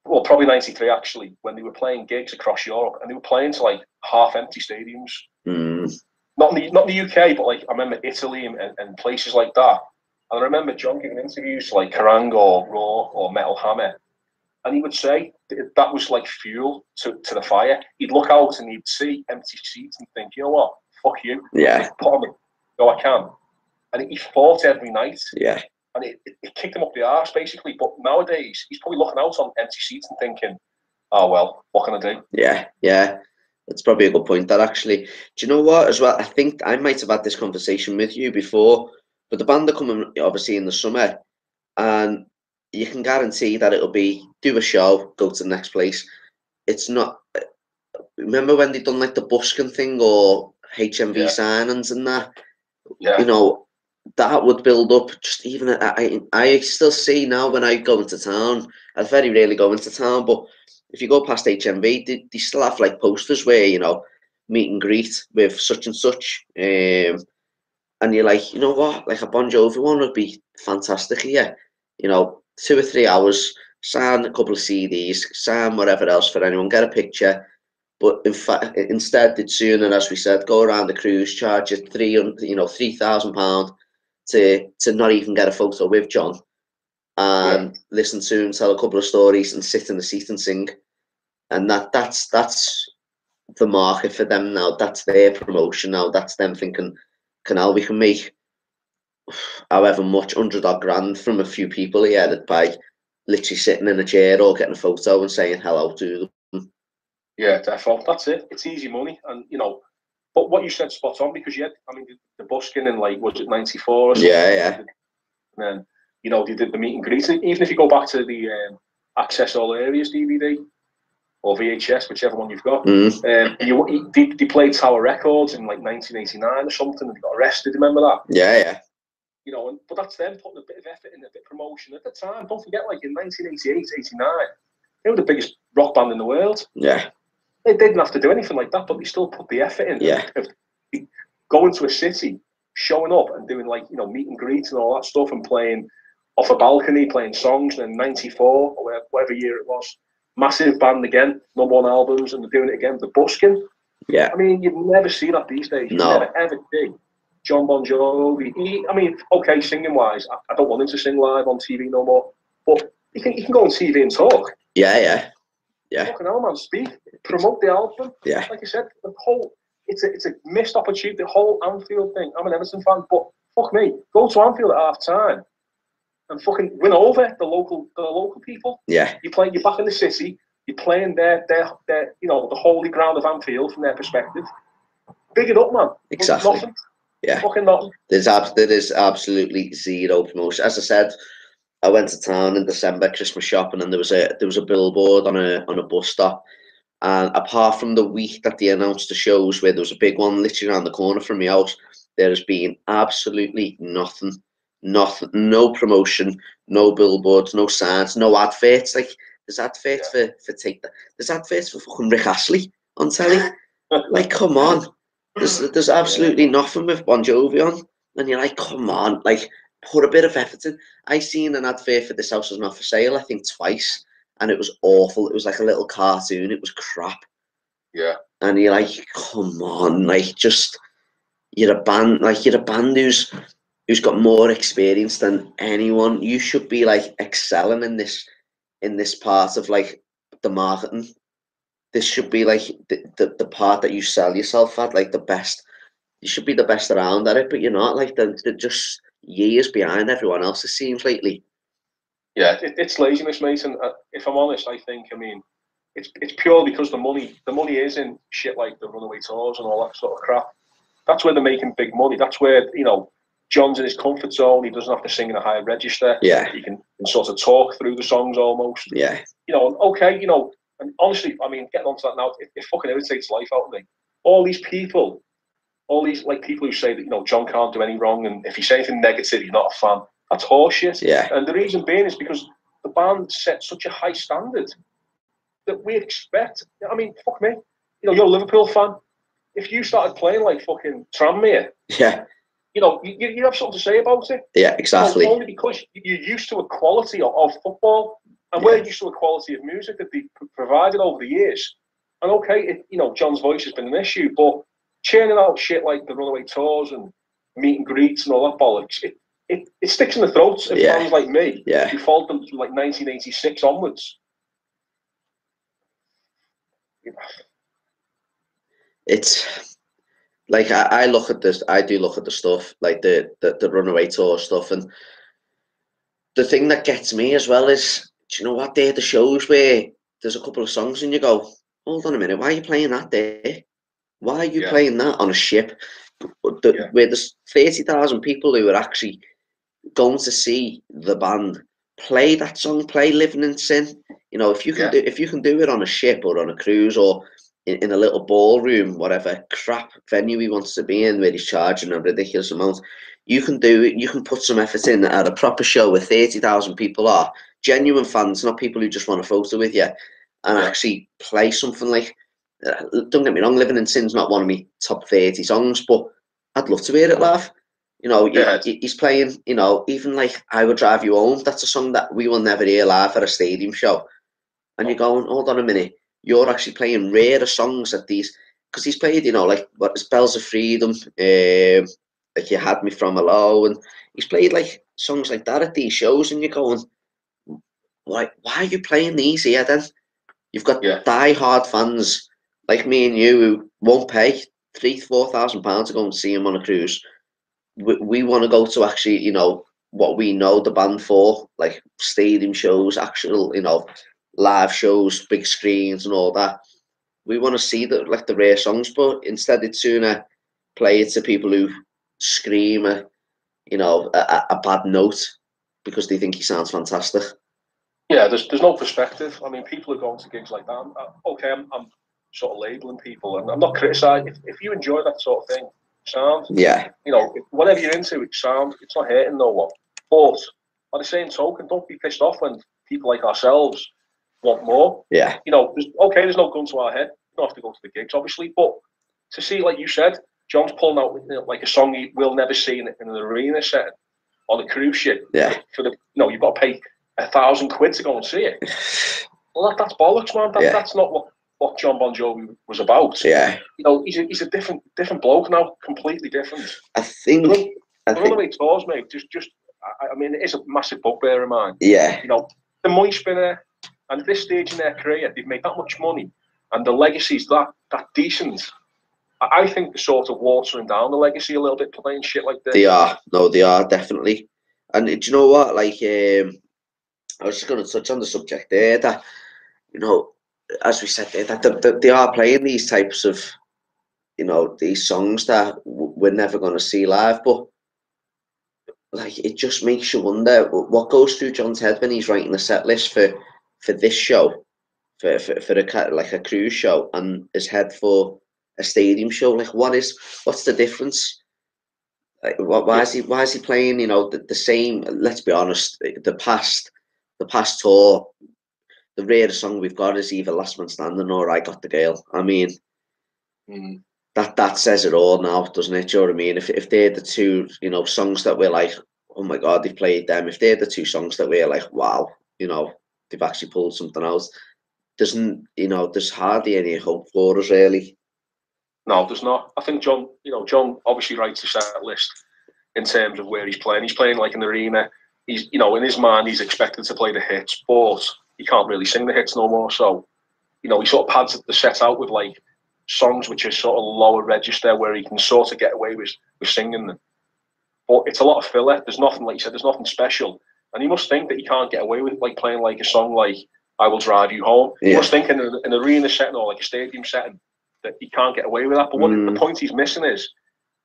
Well, probably 93 actually, when they were playing gigs across Europe, and they were playing to like half-empty stadiums. Not in the UK, but like I remember Italy and places like that. And I remember John giving interviews to like Kerrang or Raw or Metal Hammer, and he would say that was like fuel to the fire. He'd look out and he'd see empty seats and think, you know what, fuck you. Yeah. Put on the go, I can. And he fought every night. Yeah. And it kicked him up the arse, basically. But nowadays, he's probably looking out on empty seats and thinking, oh, well, what can I do? Yeah, yeah. That's probably a good point, that, actually. Do you know what, as well? I think I might have had this conversation with you before, but the band are coming, obviously, in the summer, and you can guarantee that it'll be do a show, go to the next place. It's not... Remember when they done, like, the busking thing or HMV signings and that? Yeah. You know, that would build up. Just even I still see now when I go into town. I very rarely go into town, but if you go past HMV, they still have like posters where, you know, meet and greet with such and such. And you're like, you know what, like a Bon Jovi one would be fantastic here. You know, 2 or 3 hours, sign a couple of CDs, sign whatever else for anyone, get a picture. But in fact, instead, they'd sooner, as we said, go around the cruise, charge you £3,000 to not even get a photo with John, and listen to him tell a couple of stories and sit in the seat and sing. And that's the market for them now. That's their promotion now. That's them thinking, we can make however much, 100 odd grand from a few people here that by literally sitting in a chair or getting a photo and saying hello to them. Yeah, definitely. That's it. It's easy money, and you know. But what you said spot on, because I mean, the busking in like, was it 94 or something? Yeah. And then, you know, they did the meet and greet. Even if you go back to the Access All Areas DVD or VHS, whichever one you've got, they played Tower Records in like 1989 or something, and they got arrested. Remember that? Yeah. You know, but that's them putting a bit of effort in, a bit of promotion at the time. Don't forget, like in 1988, 89, they were the biggest rock band in the world. Yeah. They didn't have to do anything like that, but they still put the effort in. Yeah. Going to a city, showing up and doing like, you know, meet and greets and all that stuff, and playing off a balcony, playing songs. And then 94 or whatever year it was, massive band again, #1 albums, and they're doing it again. The busking. Yeah. I mean, you'd never see that these days. No. You'd never ever see John Bon Jovi. I mean, okay, singing wise, I don't want him to sing live on TV no more, but he can go on TV and talk. Yeah. Fucking hell, man, speak, promote the album. Yeah. Like I said, it's a missed opportunity. The whole Anfield thing. I'm an Everton fan, but fuck me, go to Anfield at half time and fucking win over the local people. Yeah. You're back in the city. You're playing their you know, the holy ground of Anfield from their perspective. Big it up, man. Exactly. Nothing. Yeah. Fucking nothing. There is absolutely zero promotion. As I said, I went to town in December Christmas shopping, and there was a billboard on a bus stop. And apart from the week that they announced the shows, where there was a big one literally around the corner from my house, there has been absolutely nothing. No promotion, no billboards, no signs, no adverts. Like, there's adverts for there's adverts for fucking Rick Astley on telly. Like, come on. There's absolutely nothing with Bon Jovi on. And you're like, come on, like, put a bit of effort in. I seen an advert for This House Is Not For Sale, I think twice, and it was awful. It was like a little cartoon. It was crap. Yeah. And you're like, come on, like, just, you're a band who's got more experience than anyone. You should be like excelling in this part of like the marketing. This should be like the part that you sell yourself at, like the best. You should be the best around at it, but you're not. Like, they're just years behind everyone else, it seems, lately. Yeah, it's laziness, mate. And if I'm honest, I think, I mean, it's purely because the money is in shit like the Runaway tours and all that sort of crap. That's where they're making big money. That's where, you know, John's in his comfort zone. He doesn't have to sing in a higher register. Yeah. He can sort of talk through the songs almost. Yeah. You know, okay, you know, and honestly, I mean, getting onto that now, it fucking irritates life out of me. All these people, like people who say that, you know, John can't do any wrong, and if you say anything negative, you're not a fan. That's horseshit. Yeah. And the reason being is because the band set such a high standard that we expect. I mean, fuck me. You know, you're a Liverpool fan. If you started playing like fucking Tranmere, yeah, you know, you have something to say about it. Yeah, exactly. You know, only because you're used to a quality of football, and we're used to a quality of music that they've provided over the years. And okay, you know, John's voice has been an issue, but churning out shit like the Runaway tours and meet and greets and all that bollocks, it sticks in the throats of fans like me who followed them from like 1986 onwards. It's like I look at this. I do look at the stuff like the Runaway tour stuff, and the thing that gets me as well is, do you know what? They're the shows where there's a couple of songs and you go, hold on a minute, why are you playing that there? Why are you playing that on a ship where there's 30,000 people who are actually going to see the band play that song, play Living in Sin? You know, if you can do it on a ship or on a cruise or in a little ballroom, whatever crap venue he wants to be in where he's charging a ridiculous amount, you can do it. You can put some effort in at a proper show where 30,000 people are genuine fans, not people who just want a photo with you, and actually play something like, don't get me wrong, Living in Sin's not one of my top 30 songs, but I'd love to hear it live. You know, he's playing, you know, even like I Would Drive You Home. That's a song that we will never hear live at a stadium show. And you're going, hold on a minute, you're actually playing rarer songs at these, because he's played, you know, like what is Bells of Freedom, like You Had Me From Hello, and he's played like songs like that at these shows, and you're going, why are you playing these here then? You've got die-hard fans like me and you who won't pay £3,000-4,000 to go and see him on a cruise. We want to go to actually, you know, what we know the band for, like stadium shows, actual, you know, live shows, big screens and all that. We want to see the rare songs, but instead it's sooner play it to people who scream a bad note because they think he sounds fantastic. Yeah, there's no perspective. I mean, people are going to gigs like that. I'm sort of labelling people, and I'm not criticising. If you enjoy that sort of thing, sound. Yeah. You know, whatever you're into, it sound. It's not hurting no one. But by the same token, don't be pissed off when people like ourselves want more. Yeah. You know, there's no gun to our head. You don't have to go to the gigs, obviously, but to see, like you said, John's pulling out, you know, like a song you will never see in an arena setting on a cruise ship. Yeah. You've got to pay £1,000 to go and see it. Well, that's bollocks, man. That's not what John Bon Jovi was about. Yeah. You know, he's a different bloke now, completely different. I think Runaway tours, mate. I mean, it is a massive bugbear of mine. Yeah. You know, the money spinner, and at this stage in their career, they've made that much money, and the legacy's that decent. I think they're sort of watering down the legacy a little bit, playing shit like this. They are. No, they are, definitely. And do you know what? Like, I was just going to touch on the subject there that, you know, as we said there, that they are playing these types of, you know, these songs that we're never going to see live. But, like, it just makes you wonder what goes through John's head when he's writing the set list for this show, for a cruise show, and his head for a stadium show. Like, what's the difference? Like, why is he playing, you know, the same? Let's be honest, the past tour, the rarest song we've got is either Last Man Standing or I Got the Girl. I mean, that says it all now, doesn't it? Do you know what I mean? If they're the two, you know, songs that we're like, oh my God, they've played them. If they're the two songs that we're like, wow, you know, they've actually pulled something out. There's hardly any hope for us, really. No, there's not. I think John obviously writes a set list in terms of where he's playing. He's playing like an arena. He's, you know, in his mind, he's expected to play the hits, but he can't really sing the hits no more. So, you know, he sort of pads the set out with like songs which are sort of lower register where he can sort of get away with singing them. But it's a lot of filler. There's nothing, like you said, there's nothing special. And he must think that he can't get away with like playing like a song like I Will Drive You Home. Yeah. He must think in an arena setting or like a stadium setting that he can't get away with that. But the point he's missing is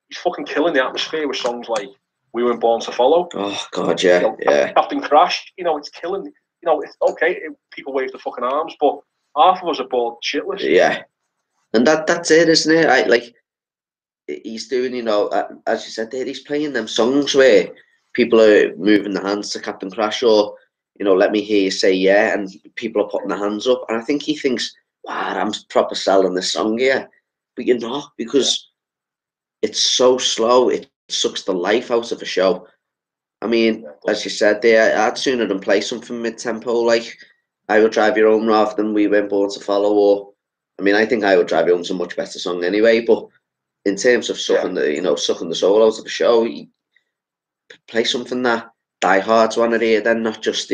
he's fucking killing the atmosphere with songs like We Weren't Born to Follow. Oh God, yeah, yeah. Captain Crash, it's killing. It's okay. People wave the fucking arms, but half of us are bored shitless. Yeah, and that's it, isn't it? He's doing, as you said there, he's playing them songs where people are moving their hands to Captain Crash, or Let Me Hear You Say Yeah, and people are putting their hands up, and I think he thinks, wow, I'm proper selling this song here, but you're not, because it's so slow, it sucks the life out of a show. I mean, as you said there, I'd sooner than play something mid-tempo like I Will Drive You Home rather than We Weren't Born to Follow, or, I mean, I think I Will Drive You Home's a much better song anyway, but in terms of sucking the soul out of a show, you play something that diehards want to hear, then not just,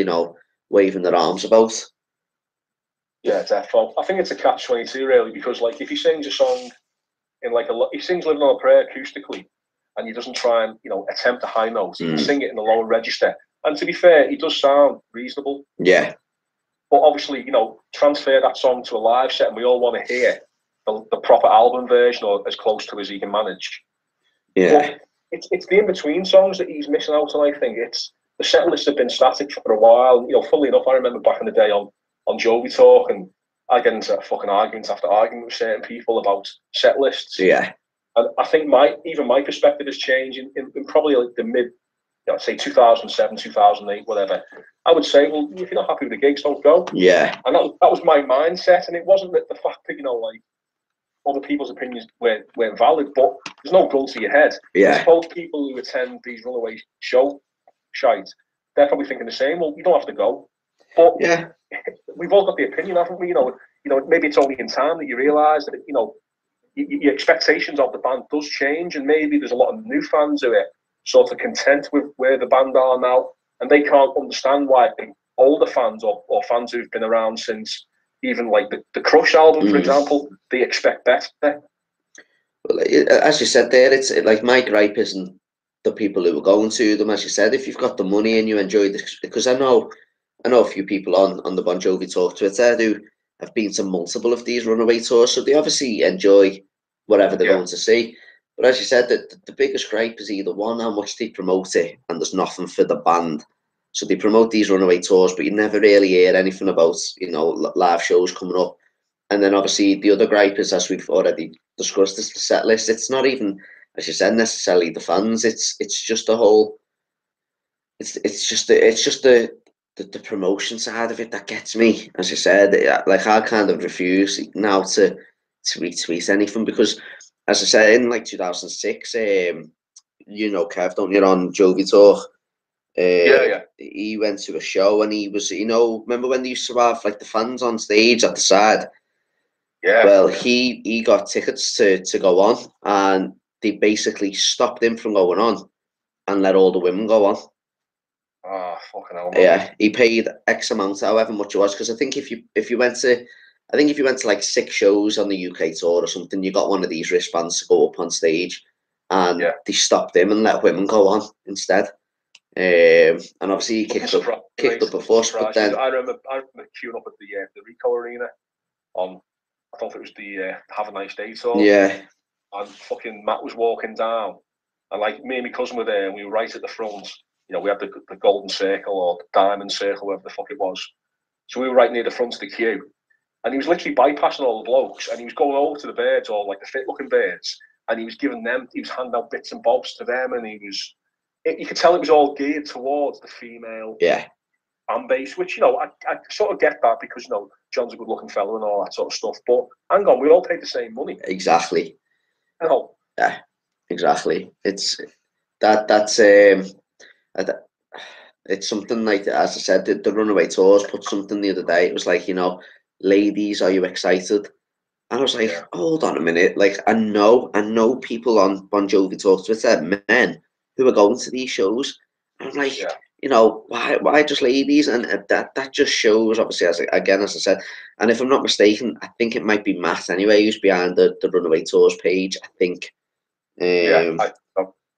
waving their arms about. Yeah, definitely. I think it's a catch-22 really, because if he sings a song in he sings Living on a Prayer acoustically, and he doesn't try and attempt a high note. He can sing it in the lower register, and to be fair, he does sound reasonable. Yeah. But obviously, transfer that song to a live set, and we all want to hear the proper album version, or as close to as he can manage. Yeah. But it's the in-between songs that he's missing out on. I think the set lists have been static for a while. Funnily enough, I remember back in the day on Jovi Talk, and I get into fucking argument after argument with certain people about set lists. Yeah. And I think my perspective has changed in probably the mid, say 2007, 2008, whatever. I would say, well, if you're not happy with the gigs, don't go. Yeah. And that was my mindset, and it wasn't that the fact that other people's opinions weren't valid, but there's no gun to your head. Yeah. I suppose people who attend these Runaway show shites, they're probably thinking the same. Well, you don't have to go, but yeah, we've all got the opinion, haven't we? Maybe it's only in time that you realise that your expectations of the band does change, and maybe there's a lot of new fans who are sort of content with where the band are now, and they can't understand why older fans or fans who've been around since even the Crush album, for example, they expect better. Well, as you said there, it's like my gripe isn't the people who are going to them. As you said, if you've got the money and you enjoy this, because I know a few people on the Bon Jovi Talk Twitter who have been to multiple of these Runaway tours, so they obviously enjoy whatever they're going to see. But as you said, the biggest gripe is either one, how much they promote it, and there's nothing for the band. So they promote these Runaway tours, but you never really hear anything about, live shows coming up. And then obviously the other gripe is, as we've already discussed, is the set list. It's not even, as you said, necessarily the fans. It's just the whole. It's just the promotion side of it that gets me. As you said, I kind of refuse now to retweet anything, because, as I said, in 2006, Kev, don't you, on Jovi Talk? He went to a show, and he was, remember when they used to have the fans on stage at the side? Yeah. Well, he got tickets to go on, and they basically stopped him from going on and let all the women go on. Oh, fucking hell, man. Yeah, he paid X amount, however much it was, because I think if you went to 6 shows on the UK tour or something, you got one of these wristbands to go up on stage, and they stopped him and let women go on instead. And obviously he kicked up a fuss, but then I remember queuing up at the Rico Arena on, I thought it was the Have a Nice Day tour. Yeah. And fucking Matt was walking down, and me and my cousin were there, and we were right at the front. We had the golden circle or the diamond circle, whatever the fuck it was. So we were right near the front of the queue, and he was literally bypassing all the blokes, and he was going over to the birds, or the fit-looking birds, and he was handing out bits and bobs to them, and you could tell it was all geared towards the female fan base, which, I sort of get that, because, John's a good-looking fella and all that sort of stuff, but hang on, we all paid the same money. Exactly. Yeah, exactly. It's it's something as I said, the Runaway tours put something the other day. It was ladies, are you excited? And I was like, hold on a minute. I know people on Bon Jovi Talk Twitter, men who are going to these shows. And I'm like, why just ladies? And that just shows, obviously, as I said, and if I'm not mistaken, I think it might be Matt anyway, who's behind the Runaway Tours page, I think.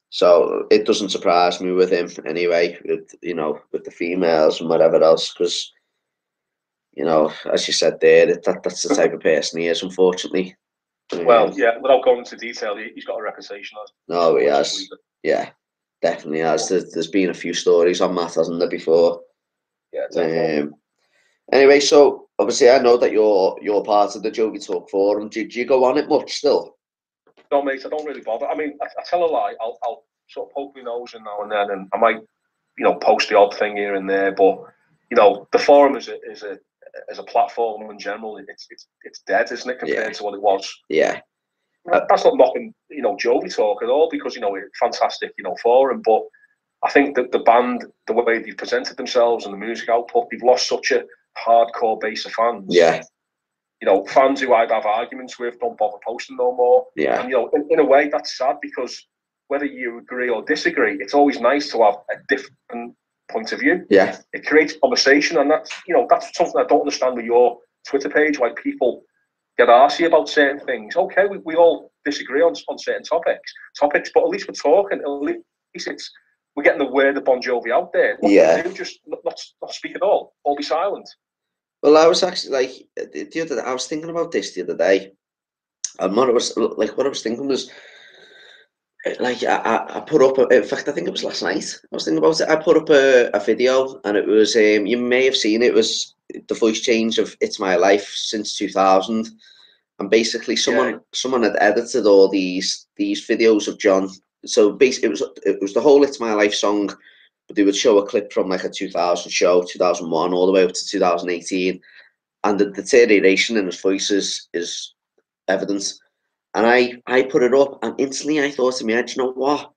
So it doesn't surprise me with him anyway, with the females and whatever else, because, as you said there, that's the type of person he is, unfortunately. Well, without going into detail, he's got a reputation. No, he has. Yeah. definitely has. There's been a few stories on that, hasn't there, before? Yeah, definitely. Anyway, so obviously I know that you're part of the Jovi Talk forum. Do you go on it much still? No, mate, I don't really bother. I mean, I tell a lie. I'll sort of poke my nose in now and then, and I might, post the odd thing here and there. But the forum is a platform in general. It's dead, isn't it, compared to what it was? Yeah. That's not knocking, Jovi Talk at all, because it's fantastic, forum. But I think that the band, the way they presented themselves and the music output, they've lost such a hardcore base of fans. Yeah. Fans who I'd have arguments with don't bother posting no more. Yeah. And in a way, that's sad, because whether you agree or disagree, it's always nice to have a different point of view. Yeah. It creates conversation, and that's something I don't understand with your Twitter page, why people get arsy about certain things. Okay, we all disagree on certain topics, but at least we're talking. At least we're getting the word of Bon Jovi out there. What do you do? Just not speak at all, or be silent. Well, I was actually I was thinking about this the other day, and what I was thinking was, I put up. In fact, I think it was last night. I was thinking about it. I put up a video, and it was you may have seen it. It was the voice change of "It's My Life" since 2000, and basically someone had edited all these videos of John. So basically, it was the whole "It's My Life" song, but they would show a clip from like a 2000 show, 2001, all the way up to 2018. And the deterioration in his voice is evident. And I put it up, and instantly I thought to me, you know what?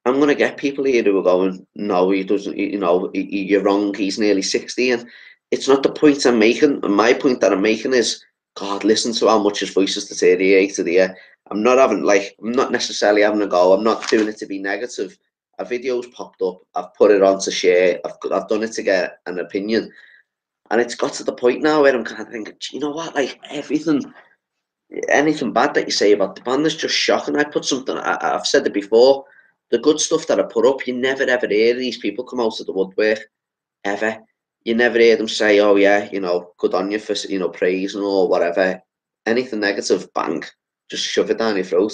I'm going to get people here who are going, no, he doesn't, you're wrong, he's nearly 60. And it's not the point I'm making. My point that I'm making is, God, listen to how much his voice has deteriorated here. I'm not necessarily having a go. I'm not doing it to be negative. A video's popped up. I've put it on to share. I've done it to get an opinion. And it's got to the point now where I'm kind of thinking, you know what, like anything bad that you say about the band is just shocking. I've said it before, the good stuff that I put up, you never ever hear these people come out of the woodwork, ever. You never hear them say, oh yeah, good on you for, praising or whatever. Anything negative, bang, just shove it down your throat.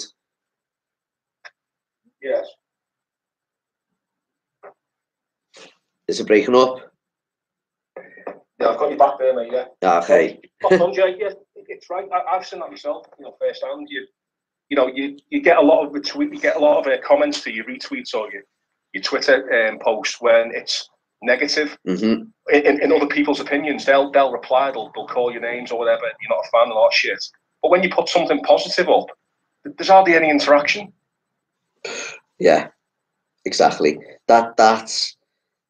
Yes. Is it breaking up? Yeah, I've got you back there, mate. Yeah. Okay. Yeah, it's right. I've seen that myself. Firsthand. You get a lot of retweet. You get a lot of comments to your retweets or your Twitter posts when it's negative. Mm-hmm. In other people's opinions, they'll reply. They'll call your names or whatever. You're not a fan and all that shit. But when you put something positive up, there's hardly any interaction. Yeah, exactly. That's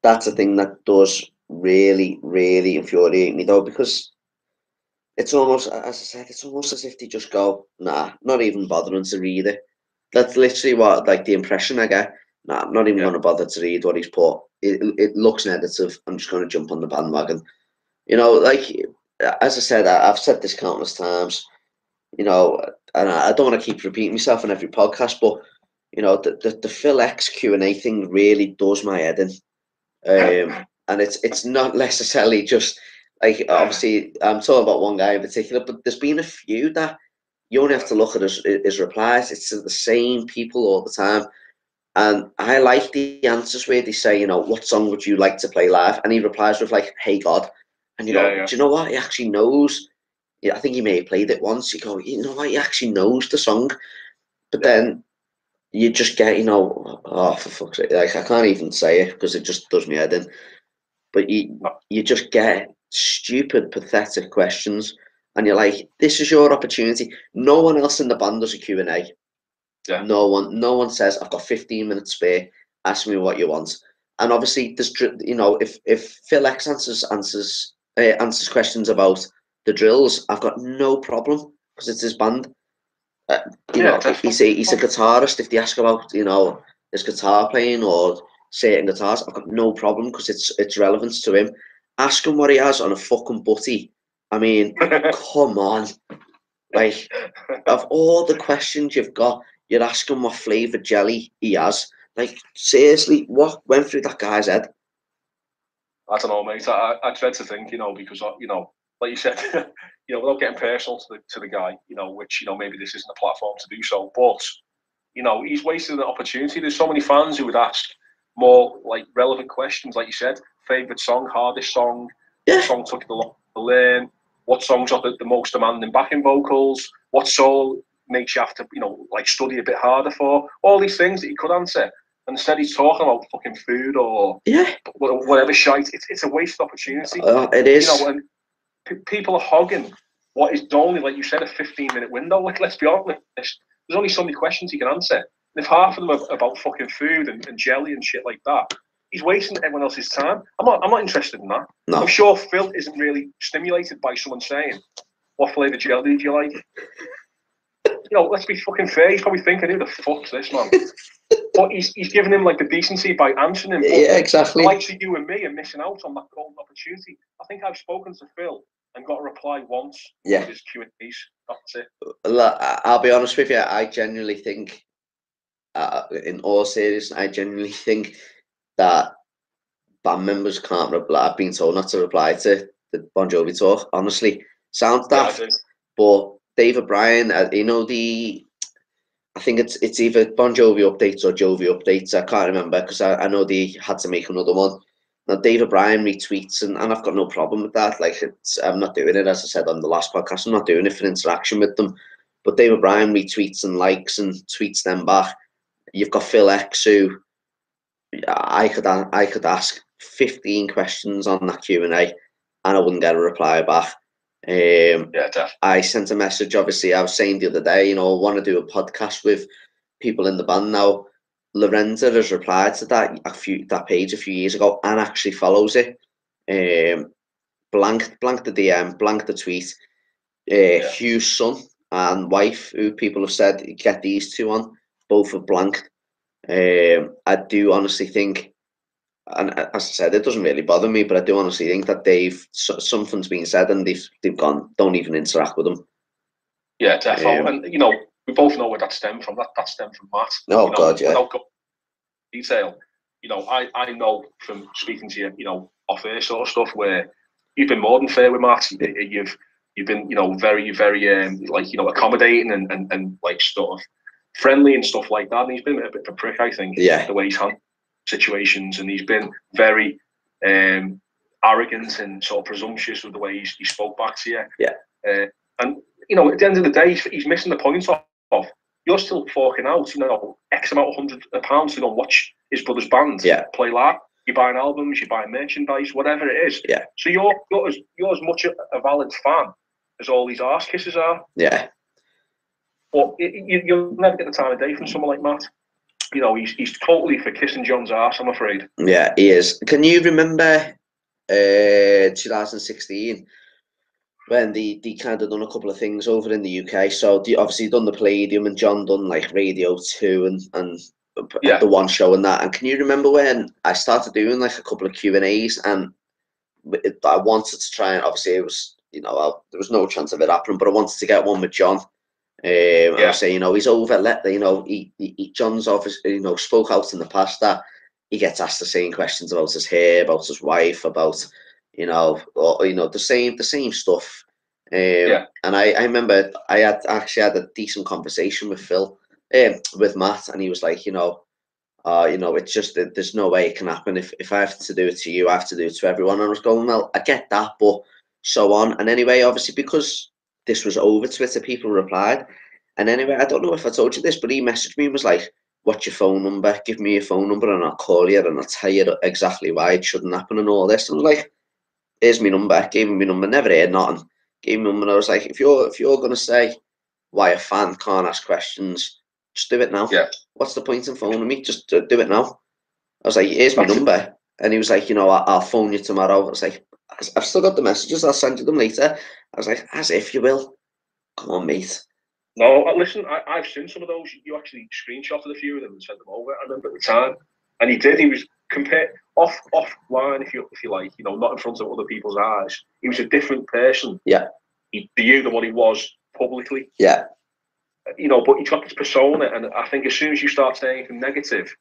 a thing that does really, really infuriate me though, because it's almost, as I said, it's almost as if they just go, nah, not even bothering to read it. That's literally what, like, the impression I get. Nah, I'm not even going to bother to read what he's put. It looks negative. I'm just going to jump on the bandwagon. Like, as I said, I've said this countless times, and I don't want to keep repeating myself in every podcast, but, the Phil X Q&A thing really does my head in. And it's not necessarily just, like, obviously, I'm talking about one guy in particular, but there's been a few that you only have to look at his replies. It's the same people all the time. And I like the answers where they say, what song would you like to play live? And he replies with, like, Hey God. And you go, do you know what? He actually knows. Yeah, I think he may have played it once. You go, you know what? He actually knows the song. But then you just get, oh, for fuck's sake. Like, I can't even say it because it just does me head in. But you just get stupid, pathetic questions. And you're like, this is your opportunity. No one else in the band does a Q&A. Yeah. No one says, I've got 15 minutes spare, ask me what you want. And obviously, there's, if Phil X answers questions about the drills, I've got no problem because it's his band. He's a guitarist. If they ask about, his guitar playing or certain guitars, I've got no problem because it's relevant to him. Ask him what he has on a fucking butty. I mean, come on. Like, of all the questions you've got, you're asking what flavoured jelly he has. Like, seriously, what went through that guy's head? I don't know, mate. I dread to think, because, like you said, without getting personal to the guy, which, maybe this isn't a platform to do so, but, he's wasted an opportunity. There's so many fans who would ask, more like relevant questions, like you said. Favorite song, hardest song, what song took the longest to learn, what songs are the most demanding backing vocals, what solo makes you have to, like study a bit harder for, all these things that you could answer. And instead he's talking about fucking food or whatever shite. It's a wasted opportunity. It is. And people are hogging what is only, like you said, a 15-minute window. Like, let's be honest, there's only so many questions he can answer. And if half of them are about fucking food and jelly and shit like that, he's wasting everyone else's time. I'm not interested in that. No. I'm sure Phil isn't really stimulated by someone saying, what flavour jelly do you like? Let's be fucking fair. He's probably thinking, who the fuck's this, man? But he's giving him like the decency by answering him. Yeah, exactly. The likes of you and me are missing out on that golden opportunity. I think I've spoken to Phil and got a reply once. Yeah. His Q&As. That's it. I'll be honest with you. I genuinely think, in all seriousness, I genuinely think that band members can't reply. I've been told not to reply to the Bon Jovi talk. Honestly, sounds daft. But David Bryan, I think it's either Bon Jovi updates or Jovi updates. I can't remember because I know they had to make another one. Now David Bryan retweets, and I've got no problem with that. Like, I'm not doing it, as I said on the last podcast. I'm not doing it for interaction with them. But David Bryan retweets and likes and tweets them back. You've got Phil X, who I could ask 15 questions on that Q&A, and I wouldn't get a reply back. I sent a message. Obviously, I was saying the other day, I want to do a podcast with people in the band now. Lorenza has replied to that page a few years ago and actually follows it. Blanked the DM, blanked the tweet. Hugh's son and wife, who people have said get these two on, both have blanked. I do honestly think, and as I said, it doesn't really bother me, but I do honestly think that something's been said and they've gone, don't even interact with them. Yeah, definitely. And we both know where that stemmed from. That stemmed from Matt. Oh God, yeah. Without going into detail, I know from speaking to you, off air sort of stuff, where you've been more than fair with Matt. You've been, very, very accommodating and like sort of friendly and stuff like that. And he's been a bit of a prick, I think. Yeah. The way he's handled situations, and he's been very arrogant and sort of presumptuous with the way he spoke back to you. Yeah. And at the end of the day, he's missing the point of you're still forking out, X amount of £100 to go and watch his brother's band play live. You're buying albums, you're buying merchandise, whatever it is. Yeah. So you're as much a valid fan as all these arse kissers are. Yeah. But you'll never get the time of day from someone like Matt. He's totally for kissing John's arse, I'm afraid. Yeah, he is. Can you remember 2016 when they kind of done a couple of things over in the UK? So they obviously done the Palladium, and John done like Radio 2 and the one show and that. And can you remember when I started doing like a couple of Q&As, and I wanted to try, and obviously it was, there was no chance of it happening, but I wanted to get one with John. And I say, he's over. John's obviously, spoke out in the past that he gets asked the same questions about his hair, about his wife, about, the same stuff. And I remember I actually had a decent conversation with Phil, with Matt, and he was like, it's just that there's no way it can happen. If I have to do it to you, I have to do it to everyone. And I was going, well, I get that, but so on. And anyway, obviously, because this was over Twitter, people replied. And anyway, I don't know if I told you this, but he messaged me and was like, what's your phone number? Give me your phone number and I'll call you and I'll tell you exactly why it shouldn't happen and all this. And I was like, here's my number. Gave him my number, never heard nothing. Gave him my number, and I was like, if you're going to say why a fan can't ask questions, just do it now. Yeah. What's the point in phoning me? Just do it now. I was like, here's my number. And he was like, I'll phone you tomorrow. I was like, I've still got the messages. I'll send you them later. I was like, as if you will. Come on, mate. No, listen, I've seen some of those. You actually screenshotted a few of them and sent them over. I remember at the time. And he did. He was offline, if you like, not in front of other people's eyes. He was a different person. Yeah. To you than what he was publicly. Yeah. But he got this persona, and I think as soon as you start saying anything negative,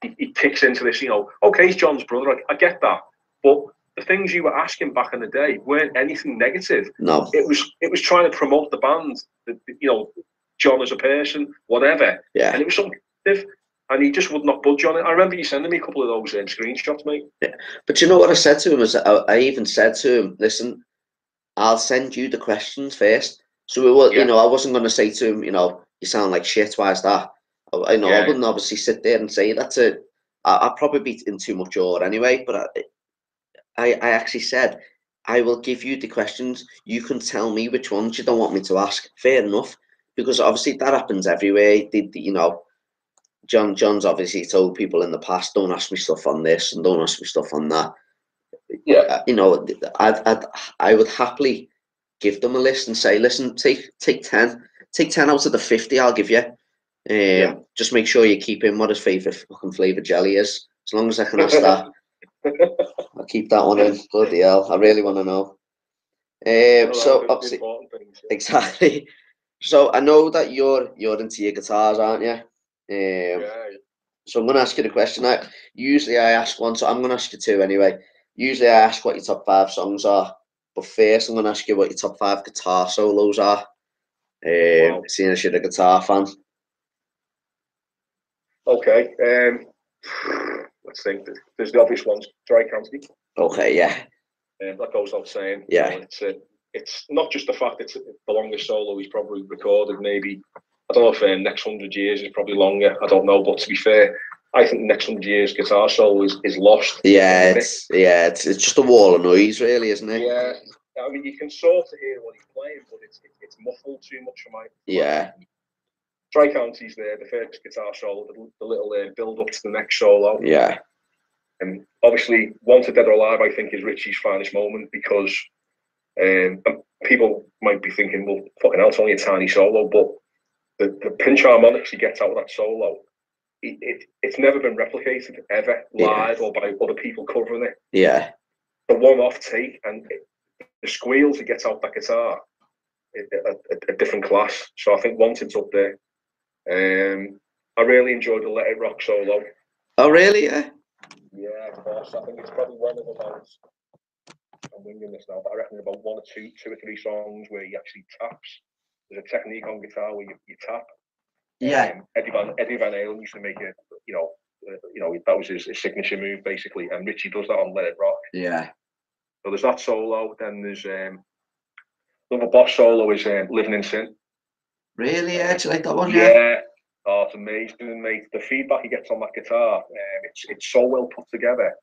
he kicks into this, okay, he's John's brother, I get that. But the things you were asking back in the day weren't anything negative. No. It was trying to promote the band, John as a person, whatever. Yeah. And it was something positive. and he just would not budge on it. I remember you sending me a couple of those screenshots, mate. Yeah. But you know what I said to him is I even said to him, listen, I'll send you the questions first. So we will, you know, I wasn't going to say to him, you know, you sound like shit. Why is that? I know I wouldn't obviously sit there and say that to. I'd probably be in too much awe anyway. But I actually said, I will give you the questions. You can tell me which ones you don't want me to ask. Fair enough, because obviously that happens everywhere. You know, John's obviously told people in the past, don't ask me stuff on this and don't ask me stuff on that. Yeah. You know, I would happily give them a list and say, listen, take 10 out of the 50 I'll give you. Just make sure you keep in what his favourite fucking flavour jelly is. As long as I can ask that, I'll keep that one in. Bloody hell, I really want to know. So obviously, exactly. So I know that you're into your guitars, aren't you? So I'm going to ask you the question. Usually I ask one, so I'm going to ask you two anyway. Usually I ask what your top 5 songs are, but first I'm going to ask you what your top 5 guitar solos are. Seeing as you're a guitar fan. Okay. Let's think. There's the obvious ones. Dry County. Okay, yeah. That goes without saying. Yeah. You know, it's not just the fact it's the longest solo he's probably recorded. Maybe, I don't know if next 100 years is probably longer. I don't know, but to be fair, I think the next 100 years guitar solo is lost. Yeah, it's just a wall of noise, really, isn't it? Yeah. I mean, you can sort of hear what he's playing, but it's muffled too much for my. Yeah. Dry County's there, the first guitar solo, the little build up to the next solo. Yeah. And obviously, Wanted Dead or Alive, I think, is Richie's finest moment because people might be thinking, well, fucking hell, it's only a tiny solo, but the pinch harmonics he gets out of that solo, it's never been replicated ever live or by other people covering it. Yeah. The one-off take and the squeals he gets out that guitar, a different class. So I think Wanted's up there. I really enjoyed the Let It Rock solo. Oh, really? Yeah. Yeah, of course. I think it's probably one of about. I'm winging this now, but I reckon about two or three songs where he actually taps. There's a technique on guitar where you tap. Yeah. Eddie Van Halen used to make it. You know, that was his signature move basically, and Richie does that on Let It Rock. Yeah. So there's that solo. Then there's another boss solo is Living in Sin. Really? Yeah, do you like that one? Yeah. Oh, it's amazing, mate. The feedback he gets on that guitar, it's so well put together.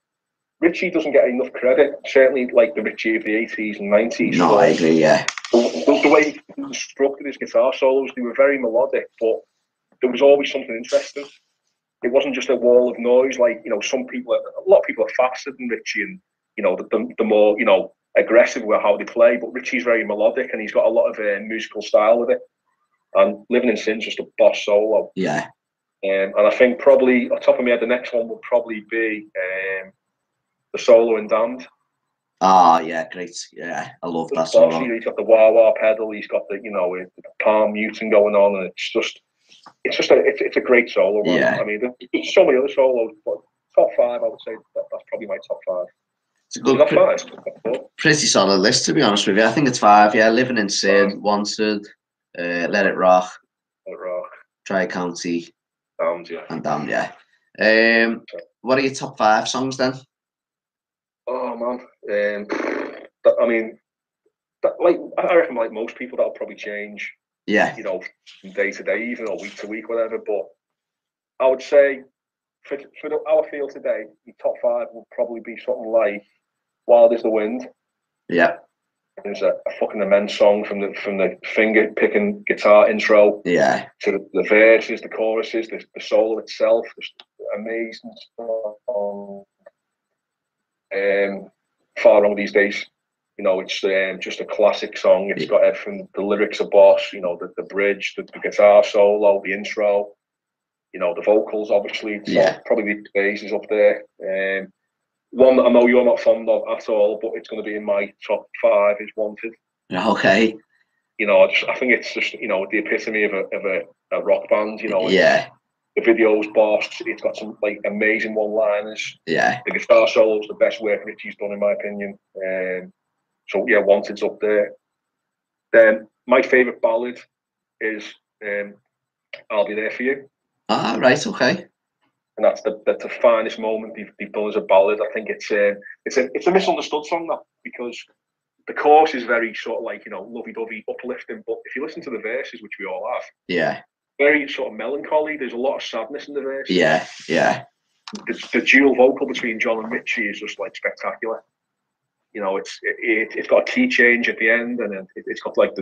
Richie doesn't get enough credit, certainly like the Richie of the 80s and 90s. No, I agree, yeah. The way he constructed his guitar solos, they were very melodic, but there was always something interesting. It wasn't just a wall of noise, like, you know, a lot of people are faster than Richie and, you know, the more, you know, aggressive with how they play, but Richie's very melodic and he's got a lot of musical style with it. And Living in Sin's just a boss solo. Yeah. And I think probably, on top of my head, the next one would probably be the solo in Damned. Ah, yeah, great. Yeah, I love that solo. He's got the wah-wah pedal, he's got the, you know, the palm muting going on, and it's a great solo, man. Yeah. I mean, there's so many other solos, but top 5, I would say that's probably my top 5. It's a good, pretty solid list, to be honest with you. I think it's 5, yeah. Living in Sin, Wanted, Let It Rock, Dry County, Damned, yeah. And Damned, yeah. What are your top 5 songs then? Oh man, I mean, I reckon like most people that'll probably change. Yeah. You know, from day to day, even or week to week, whatever. But I would say for our field today, the top 5 would probably be something like "Wild Is the Wind." Yeah. There's a fucking immense song from the finger picking guitar intro. Yeah. To the verses, the choruses, the solo itself, amazing song. Far Wrong These Days, you know, it's just a classic song. It's got everything. The lyrics are boss, you know, the bridge, the guitar solo, the intro, you know, the vocals, obviously. So probably the bass is up there. One that I know you're not fond of at all, but it's going to be in my top 5 is Wanted. Okay. You know, I think it's just, you know, the epitome of a rock band, you know. Yeah. The video's boss. It's got some like amazing one-liners. Yeah. The guitar solo's the best work Richie's done, in my opinion. So yeah, Wanted's up there. Then my favourite ballad is "I'll Be There For You." Ah, right, okay. and that's the finest moment they've done as a ballad. I think it's a misunderstood song, that, because the chorus is very sort of like, you know, lovey-dovey, uplifting, but if you listen to the verses, which we all have, yeah, very sort of melancholy. There's a lot of sadness in the verses. yeah, yeah. The dual vocal between John and Richie is just like spectacular. You know, it's got a key change at the end, and it's got like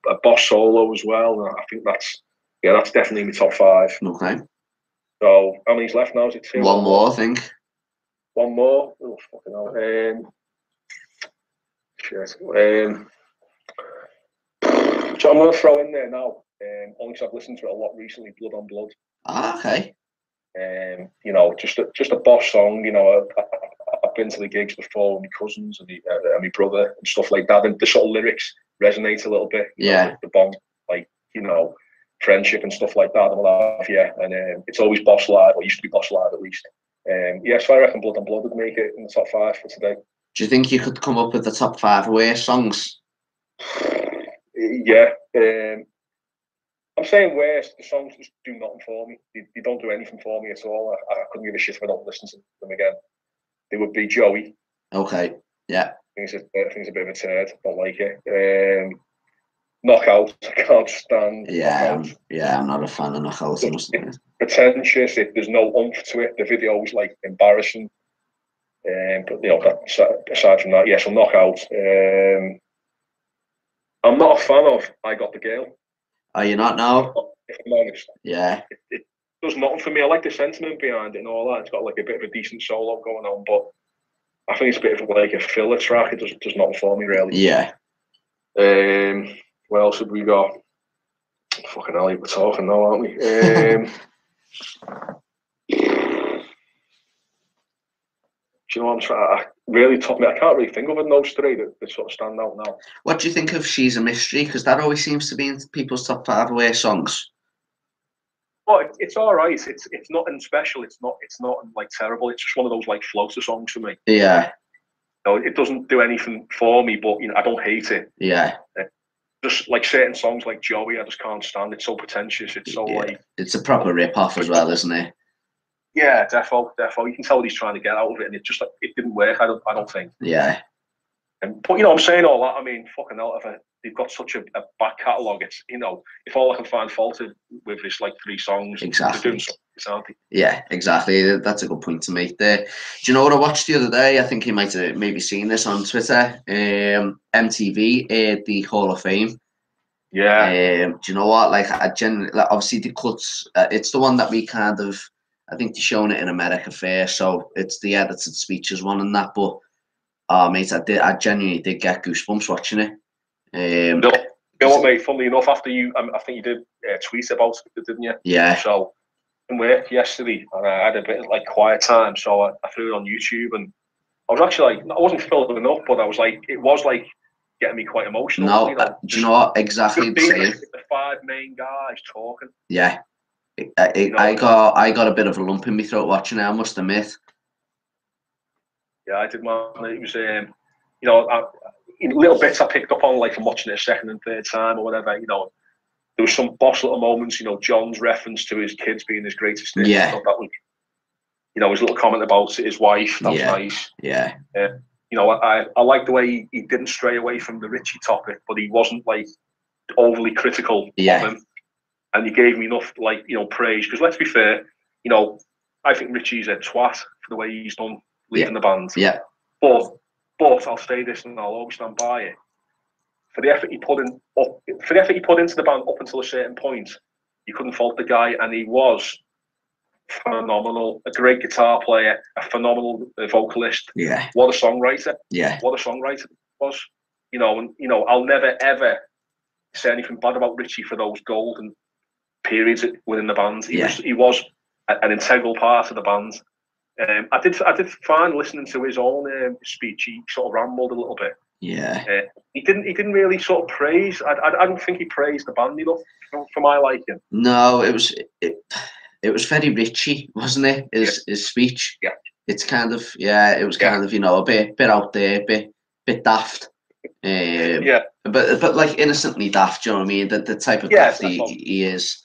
a boss solo as well. And I think that's definitely in the top 5. Okay. So how many's left now? Is it 2? One more, I think. One more. Oh fucking hell. Shit. So I'm going to throw in there now. Only because I've listened to it a lot recently. Blood on Blood. Ah, okay. You know, just a boss song. You know, I've been to the gigs before with my cousins and my brother and stuff like that, and the sort of lyrics resonate a little bit. You know, the bond, like, you know, friendship and stuff like that. And all that, yeah. And it's always Boss Live, or used to be Boss Live at least. So I reckon Blood on Blood would make it in the top 5 for today. Do you think you could come up with the top 5 worst songs? Yeah. I'm saying worst. The songs just do nothing for me. They don't do anything for me at all. I couldn't give a shit if I don't listen to them again. They would be Joey. Okay. Yeah. I think it's a bit of a turd. Don't like it. Knockout. I can't stand. Yeah. Knockout. I'm not a fan of Knockout. It's pretentious. There's no oomph to it. The video was like embarrassing. But you know, aside from that, yeah. So Knockout. I'm not a fan of I Got the Girl. Are you not now? If I'm honest. Yeah. It does nothing for me. I like the sentiment behind it and all that. It's got like a bit of a decent solo going on, but I think it's a bit of like a filler track. It does nothing for me, really. Yeah. What else have we got? Fucking hell, we're talking now, aren't we? Do you know what I'm trying? I can't really think of those 3 that sort of stand out now. What do you think of She's a Mystery? Because that always seems to be in people's top 5 worst songs. Well, it's all right. It's nothing special. It's not like terrible. It's just one of those like floater songs for me. Yeah. You know, it doesn't do anything for me, but you know, I don't hate it. Yeah. Just like certain songs like Joey, I just can't stand. It's so pretentious. It's so like. It's a proper rip-off as well, isn't it? Yeah, defo. You can tell what he's trying to get out of it, and it just like it didn't work. I don't think. Yeah. But you know, I'm saying all that. I mean, fucking hell, they've got such a back catalogue. It's, you know, if all I can find fault with is like 3 songs, exactly. They're doing something, aren't they? Yeah, exactly. That's a good point to make there. Do you know what I watched the other day? I think you might have maybe seen this on Twitter. MTV aired the Hall of Fame. Yeah. Do you know what? Like, obviously the cuts. It's the one that we kind of. I think they're showing it in America first, so it's the edited speeches one and that. But mate, I genuinely did get goosebumps watching it. You know what, mate? Funnily enough, after you, I think you did tweet about it, didn't you? Yeah. So in work yesterday, and I had a bit of like quiet time, so I threw it on YouTube, and I was actually like, I wasn't filling up, but I was like, it was like getting me quite emotional. No, you know? Do you know what? Exactly the same. The 5 main guys talking. Yeah. I got a bit of a lump in my throat watching it, I must admit. Yeah, I did, man. It was, you know, in little bits I picked up on, like from watching it a second and third time or whatever. You know, there was some boss little moments. You know, John's reference to his kids being his greatest thing. Yeah. I thought that was, you know, his little comment about his wife. That was nice. Yeah. You know, I like the way he didn't stray away from the Richie topic, but he wasn't like overly critical of him. And he gave me enough, like, you know, praise. Because let's be fair, you know, I think Richie's a twat for the way he's done leaving the band. Yeah. But I'll say this, and I'll always stand by it. For the effort he put into the band up until a certain point, you couldn't fault the guy, and he was phenomenal. A great guitar player, a phenomenal vocalist. Yeah. What a songwriter. Yeah. What a songwriter he was. You know, and you know, I'll never ever say anything bad about Richie for those golden periods within the band. He was an integral part of the band. I did find listening to his own speech, he sort of rambled a little bit. Yeah. He didn't really sort of praise. I don't think he praised the band enough for my liking. No, it was very Richie, wasn't it? His speech. Yeah. It's kind of it was kind of, you know, a bit out there, bit daft. But like innocently daft, do you know what I mean? The type of daft he is.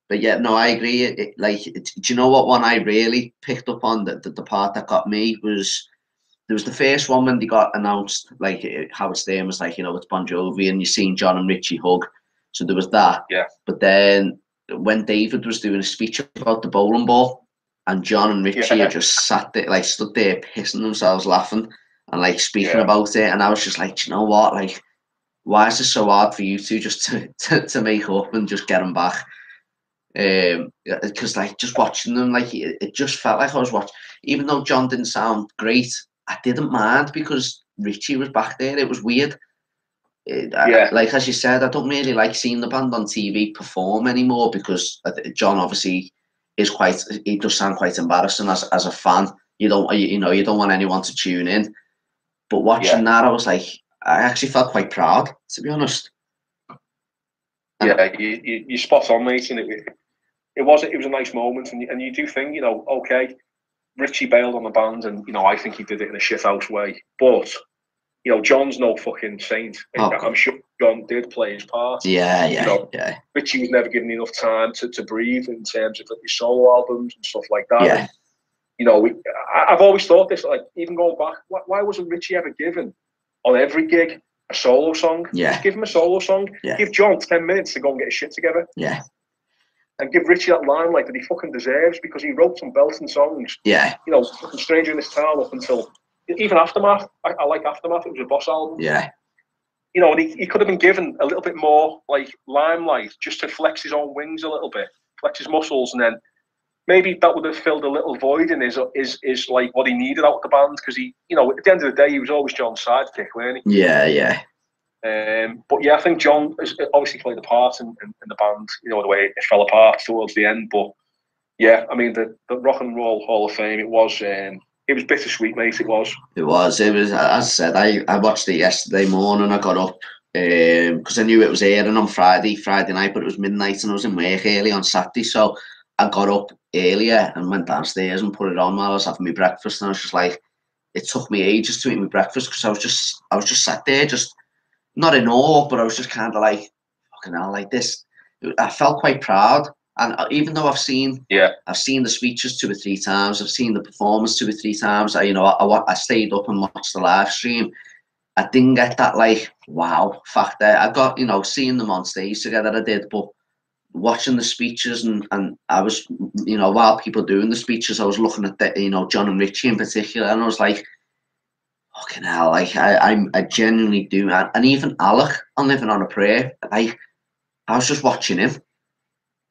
But yeah, no, I agree. Do you know what one I really picked up on? The part that got me was there was the first one when they got announced, like how it's there was like, it's Bon Jovi, and you seen John and Richie hug. So there was that. Yeah. But then when David was doing a speech about the bowling ball, and John and Richie had just sat there, like stood there pissing themselves laughing and like speaking about it, and I was just like, do you know what, like, why is it so hard for you two just to make up and just get them back? Because like just watching them, like it just felt like I was watching. Even though John didn't sound great, I didn't mind because Richie was back there. It was weird. Like as you said, I don't really like seeing the band on TV perform anymore because John obviously he does sound quite embarrassing as a fan. You don't want anyone to tune in. But watching that, I was like, I actually felt quite proud, to be honest. Yeah, you spot on, mate. And it was a nice moment, and you do think, okay, Richie bailed on the band, and I think he did it in a shithouse way, but John's no fucking saint. I'm sure John did play his part. Yeah. Richie was never given enough time to breathe in terms of his solo albums and stuff like that. Yeah. And, I've always thought this, like, even going back, why wasn't Richie ever given on every gig a solo song? Yeah. Just give him a solo song. Yeah. Give John 10 minutes to go and get his shit together. Yeah. And give Richie that limelight that he fucking deserves, because he wrote some belting songs. Yeah. Fucking Stranger in This Town up until even Aftermath. I like Aftermath. It was a Boss album. Yeah. And he could have been given a little bit more like limelight, just to flex his own wings a little bit, flex his muscles, and then maybe that would have filled a little void in his like what he needed out of the band, because he, at the end of the day, he was always John's sidekick, wasn't he? Yeah. But yeah, I think John has obviously played a part in the band, the way it fell apart towards the end. But yeah, I mean, the Rock and Roll Hall of Fame, it was bittersweet, mate. It was. As I said, I watched it yesterday morning. I got up because I knew it was airing on Friday night, but it was midnight and I was in work early on Saturday. So I got up earlier and went downstairs and put it on while I was having my breakfast. And I was just like, it took me ages to eat my breakfast because I was just sat there, just not in awe, but I was just kind of like, fucking hell, like this. I felt quite proud. And even though I've seen the speeches 2 or 3 times, I've seen the performance 2 or 3 times. I stayed up and watched the live stream. I didn't get that like wow factor. I got seeing them on stage together. I did, but watching the speeches and I was while people doing the speeches, I was looking at the John and Richie in particular, and I was like, fucking hell, like I genuinely do, man. And even Alec on Living on a Prayer, like I was just watching him.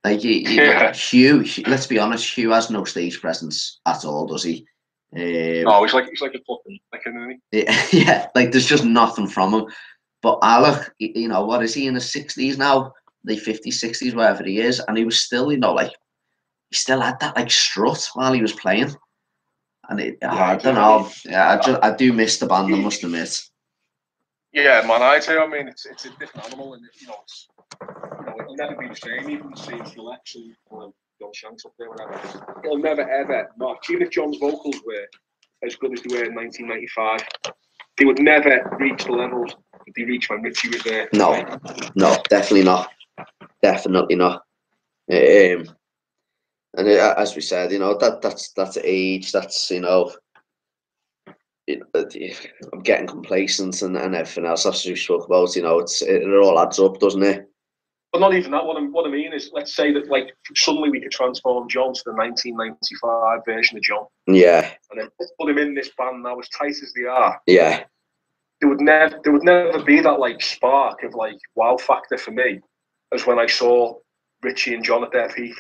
Like Hugh, let's be honest, Hugh has no stage presence at all, does he? No, he's like a fucking isn't he? Yeah, like there's just nothing from him. But Alec, what is he, in his 60s now? The 50s, 60s, wherever he is, and he was still, like he still had that like strut while he was playing. And I don't know. Yeah, I do miss the band, I must admit. Yeah, man, I tell you, I mean, it's a different animal, and it'll never be the same. Even seeing selection, John Shanks up there, whatever. It'll never ever match. Even if John's vocals were as good as they were in 1995, they would never reach the levels that they reached when Richie was there. No, definitely not. Definitely not. And as we said, that's age. That's I'm getting complacent and everything else. As we spoke about, it all adds up, doesn't it? But not even that. What I mean is, let's say that like suddenly we could transform John to the 1995 version of John. Yeah. And then put him in this band now, as tight as they are. Yeah. There would never be that like spark of like wow factor for me as when I saw Richie and John at their peak.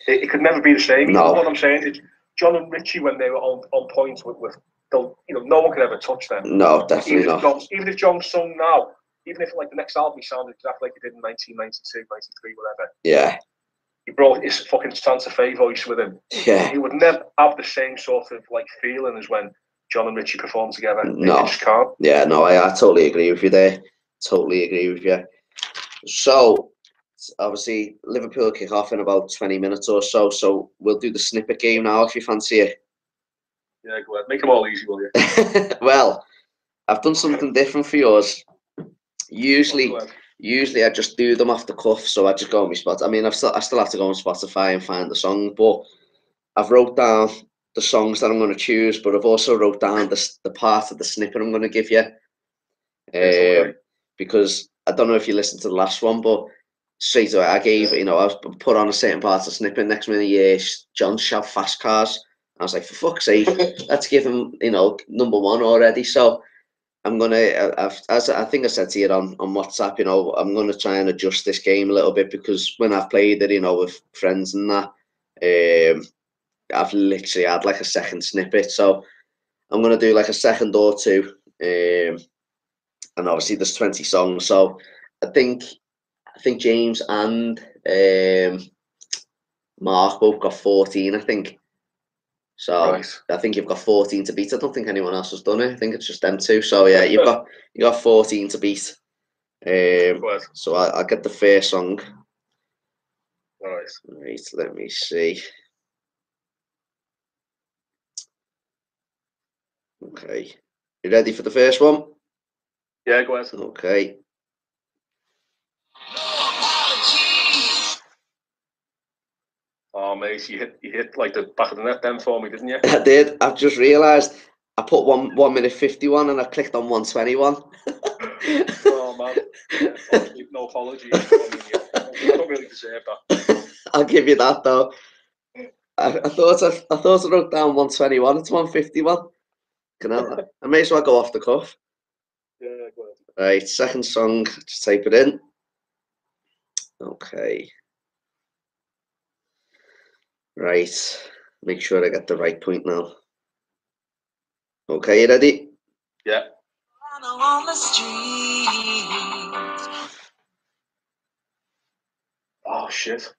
It could never be the same. No. What I'm saying is, John and Richie, when they were on point with no one could ever touch them. No, definitely not. Even if John sung now, even if like the next album he sounded exactly like he did in 1992, 93, whatever. Yeah. He brought his fucking Santa Fe voice with him. Yeah. He would never have the same sort of like feeling as when John and Richie performed together. No. They just can't. Yeah, no, I totally agree with you there. Totally agree with you. So, obviously, Liverpool kick off in about 20 minutes or so. So we'll do the snippet game now if you fancy it. Yeah, go ahead. Make them all easy, will you? Well, I've done something different for yours. Usually usually I just do them off the cuff, so I just go on my spot. I mean, I still have to go on Spotify and find the song, but I've wrote down the songs that I'm going to choose, but I've also wrote down the part of the snippet I'm going to give you. Because I don't know if you listened to the last one, but straight away I gave, I was put on a certain part of the snippet. Next minute, John shout fast cars. I was like, for fuck's sake, let's give him, number one already. So I'm gonna, as I think I said to you on WhatsApp, I'm gonna try and adjust this game a little bit, because when I've played it, with friends and that, I've literally had like a second snippet. So I'm gonna do like a second or two, and obviously there's 20 songs. So I think James and Mark both got 14. I think. So Right. I think you've got 14 to beat. I don't think anyone else has done it. I think it's just them two. So yeah, you got 14 to beat. So I'll get the first song. Right. Right, let me see. Okay, you ready for the first one? Yeah, go ahead. Okay. Oh, mate, you hit like the back of the net then for me, didn't you? I did. I've just realised I put 1 minute 51 and I clicked on 121. Oh man, obviously no apology. I don't really deserve that. I'll give you that though. I thought I wrote down 121. It's 151. I may as well go off the cuff. Yeah, go ahead. Right, second song. Just type it in. Okay. Right. Make sure I get the right point now. Okay, you ready? Yeah. On the street. Oh shit.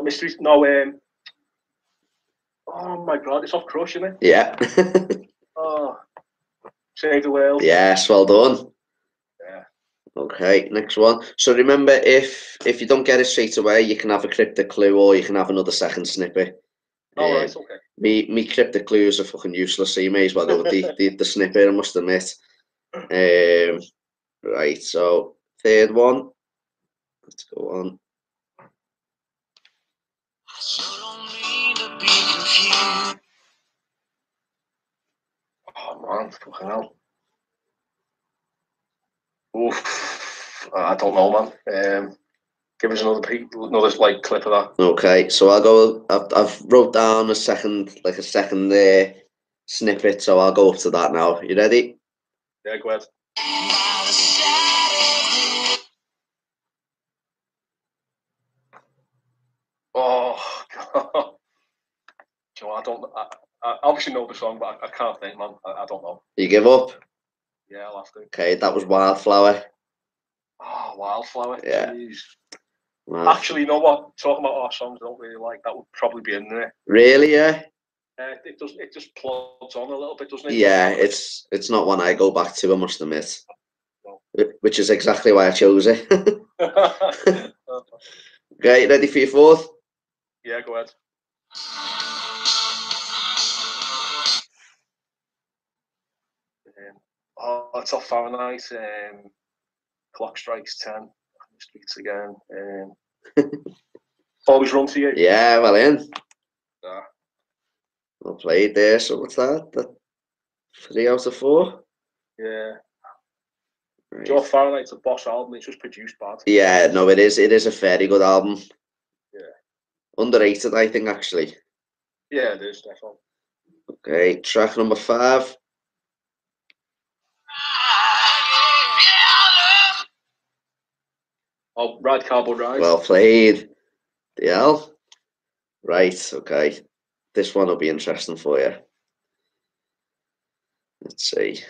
Mystery. No. Oh my god, it's off Crush, isn't it? Yeah. Oh, Save the World. Yes, well done. Yeah. Okay, next one. So remember, if you don't get it straight away, you can have a cryptic clue, or you can have another second snippet. All right, okay. Me cryptic clues are fucking useless, so you may as well go with the snippet, I must admit. Right, so third one. Let's go on. Oh man, fucking hell. Oof. I don't know, man. Give us another like clip of that. Okay, so I'll go. I've wrote down a second snippet, so I'll go up to that now. You ready? Yeah, go ahead. Oh god. You know, I obviously know the song, but I can't think, man. I don't know. You give up? Yeah, I'll have to. Okay, that was Wildflower. Oh, Wildflower. Yeah. Jeez. Wow. Actually, you know what? Talking about our songs I don't really like, that would probably be in there. Really? Yeah. It just plods on a little bit, doesn't it? Yeah, it's not one I go back to, I must admit. No. Which is exactly why I chose it. Okay, ready for your fourth? Yeah, go ahead. It's off Fahrenheit. Clock strikes 10. On the streets again. Always Run to You. Yeah, well in. Yeah. Well played there. So what's that? 3 out of 4? Yeah. Right. Joe Fahrenheit's a boss album. It's just produced bad. Yeah, no, it is. It is a very good album. Yeah. Underrated, I think, actually. Yeah, it is, definitely. Okay, track number 5. Oh, Ride Cardboard Ride. Well played. DL. Right, okay. This one will be interesting for you. Let's see.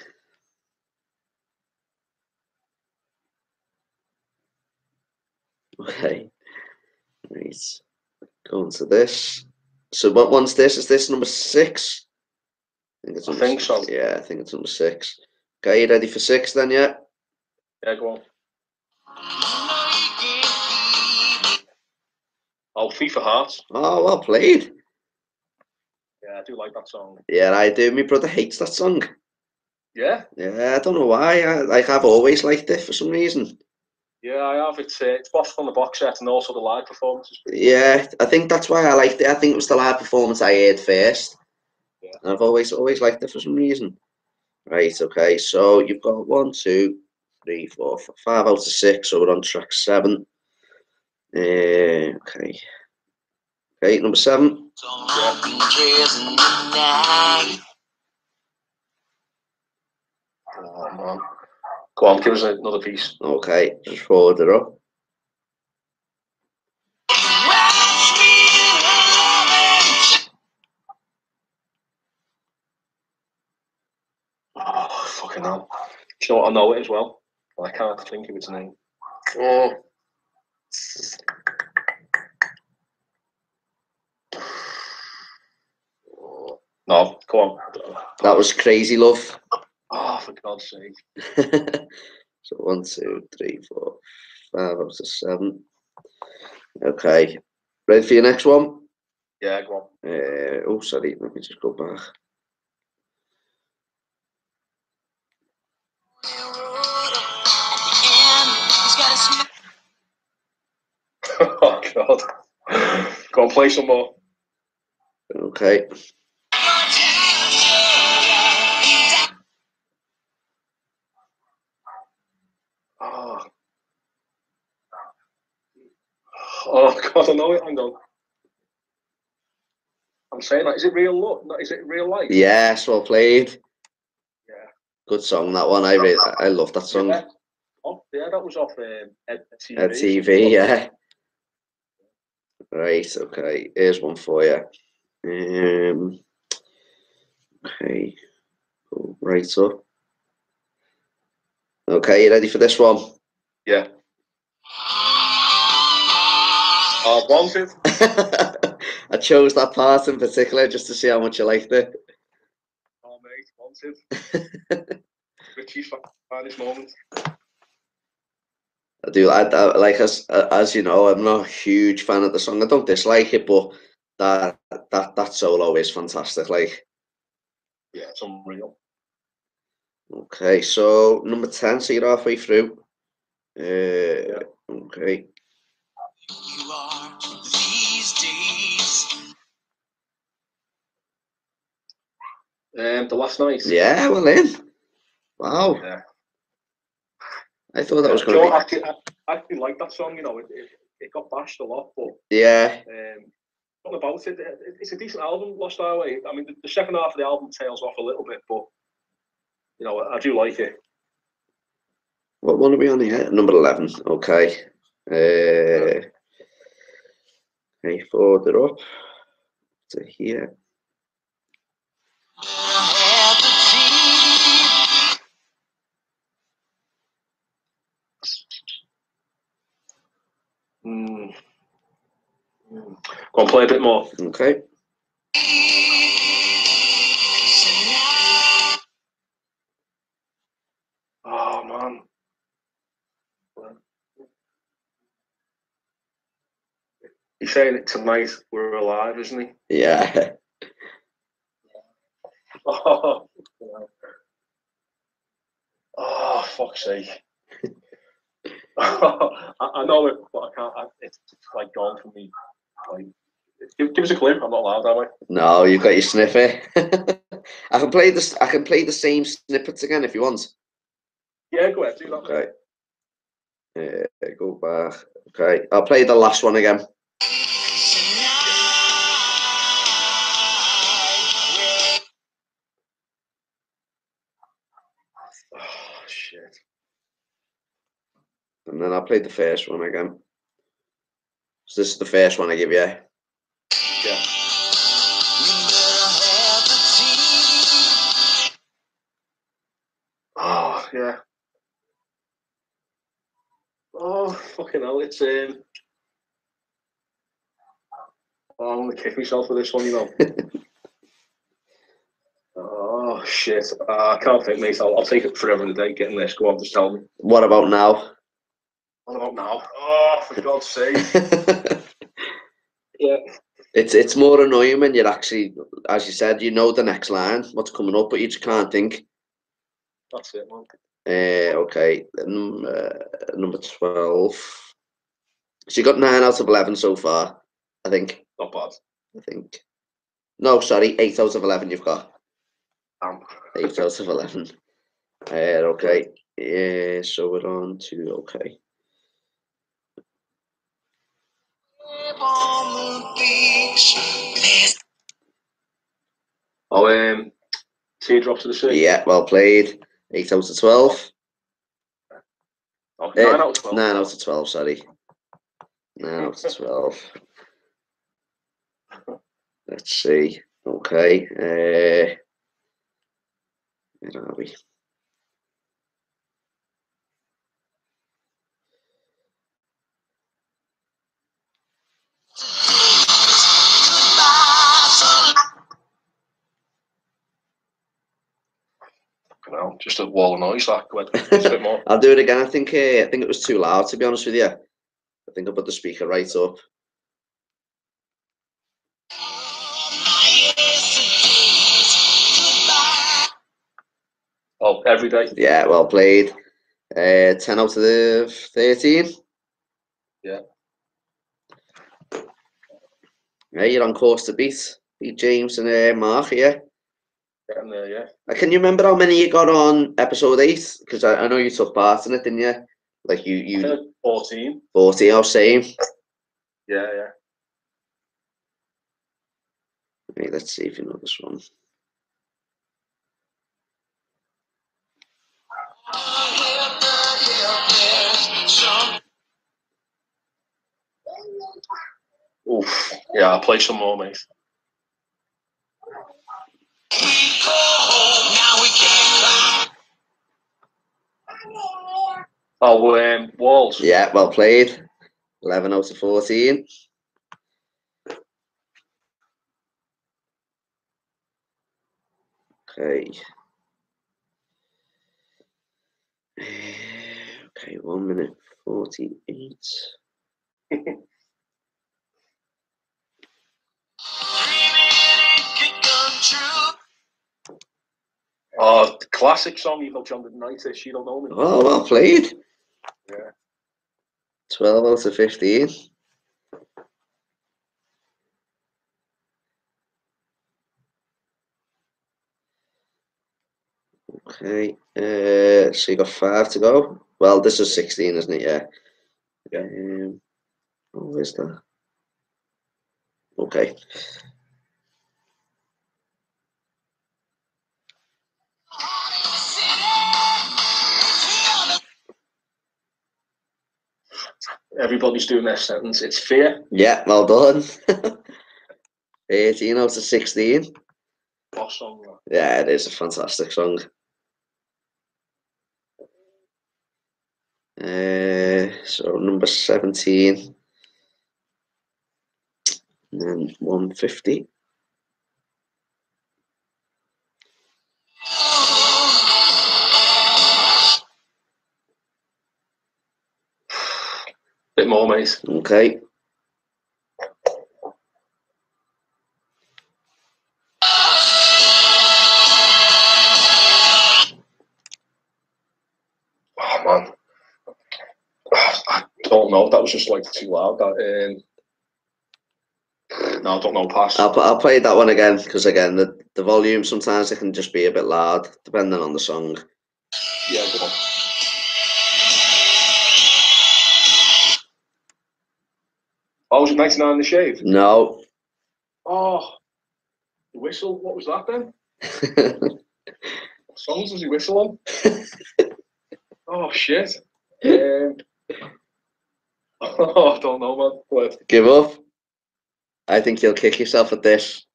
Okay. Right. Going to this. So what one's this? Is this number 6? I think so. Yeah, I think it's number 6. Okay, you ready for 6 then, yeah? Yeah, go on. Oh, Thief of Hearts. Oh, well played. Yeah, I do like that song. Yeah, I do. My brother hates that song. Yeah, Yeah, I don't know why. I've always liked it for some reason. yeah, I have. It's both on the box set and also the live performances. Yeah, I think that's why I liked it. I think it was the live performance I heard first. Yeah. And I've always liked it for some reason. Right, okay. So you've got 1, 2, 3, 4, 5 out of 6. So we're on track 7. Okay. Okay, number 7. Oh, man. Go on, give us another piece. Okay, just forward it up. Oh, fucking hell. Do you know what? I know it as well. But I can't think of its name. Oh. No, come on. That was Crazy Love. Oh, for God's sake. So 1, 2, 3, 4, 5 out of 7. Okay. Ready for your next one? Yeah, go on. Oh, sorry. Let me just go back. Oh, God. Go on, play some more. Okay. Oh. Oh, God, I know it. Hang on. I'm saying that. Is it real look? Is it real life? Yes, well played. Yeah. Good song, that one. I love that song. Yeah. Oh, yeah, that was off Ed TV. TV, yeah. Right, okay. Here's one for you. Okay. Go right up. Okay, you ready for this one? Yeah. Oh, Wanted. I chose that part in particular just to see how much you liked it. Oh, mate, Wanted. Richie's finest moment. I do. I like as you know, I'm not a huge fan of the song. I don't dislike it, but that solo is fantastic. Like, yeah, it's unreal. Okay, so number 10. So you're halfway through. Yeah. Okay. You are these days. The last night. Yeah, well in. Wow. Yeah. I thought that was Do going you to know, be. I actually like that song. You know, it got bashed a lot, but Yeah. something about it. It's a decent album, Lost Highway. I mean, the second half of the album tails off a little bit, but you know, I do like it. What one are we on here? Number 11. Okay. Okay, forward it up to here. Go on, play a bit more. Okay. Oh man. He's saying it tonight. We're alive, isn't he? Yeah. Oh, oh fuck's sake. I know it, but I can't. It's like gone from me. Like, give us a clue. I'm not allowed, am I? No, you've got your sniffer. I can play this. I can play the same snippets again if you want. Yeah, go ahead. Do that. Okay. Go back. Okay, I'll play the last one again. Oh shit. And then I'll play the first one again. So this is the first one I give you. Yeah. Oh yeah. Oh fucking hell! It's Oh, I'm gonna kick myself for this one, you know. Oh shit! I can't think, mate. I'll take it forever and a day getting this. Go on, just tell me. What about now? What about now? Oh, for God's sake! Yeah. It's more annoying when you're actually, as you said, you know the next line, what's coming up, but you just can't think. That's it, man. Okay, number 12. So you got 9 out of 11 so far, I think. Not bad. I think. No, sorry, 8 out of 11 you've got. 8 out of 11. Okay. Yeah, so we're on to okay. Oh, Teardrop to the Sea. Yeah, well played. 8 out of 12. Oh, 9 out of 12. 9 out of 12, sorry. 9 out of 12. Let's see. Okay. Where are we? No, just a wall of noise. That a bit more. I'll do it again. I think it was too loud, to be honest with you. I think I put the speaker right up. Oh, every day. Yeah, well played. 10 out of 13. Yeah. Yeah, you're on course to beat James and Mark here. Getting there, yeah. Can you remember how many you got on episode 8? Because I know you took part in it, didn't you? Like you 14. 40, I was saying. Yeah. Right, let's see if you know this one. Oof. Yeah, I'll play some more, mate. Oh, Walls. Yeah, well played. 11 out of 14. Okay. Okay, 1 minute 48. Oh, the classic song you got John the Night. She don't know me. Oh, well played. Yeah. 12 out of 15. Okay. So you got 5 to go. Well, this is 16, isn't it? Yeah. Yeah. Where's that? Okay. Everybody's doing their sentence. It's Fear. Yeah, well done. 18 out of 16. Boss song. Yeah, it is a fantastic song. So number 17. And then 150. Bit more, mate. Okay. Oh, man. I don't know. That was just like too loud. That no, I don't know. Pass. I'll play that one again because again the volume sometimes it can just be a bit loud depending on the song. Yeah, go on. Oh, was it 99 The Shave? No. Oh, the whistle. What was that then? What songs does he whistle on? Oh shit. Oh, I don't know, man. What? Give up. I think you'll kick yourself at this.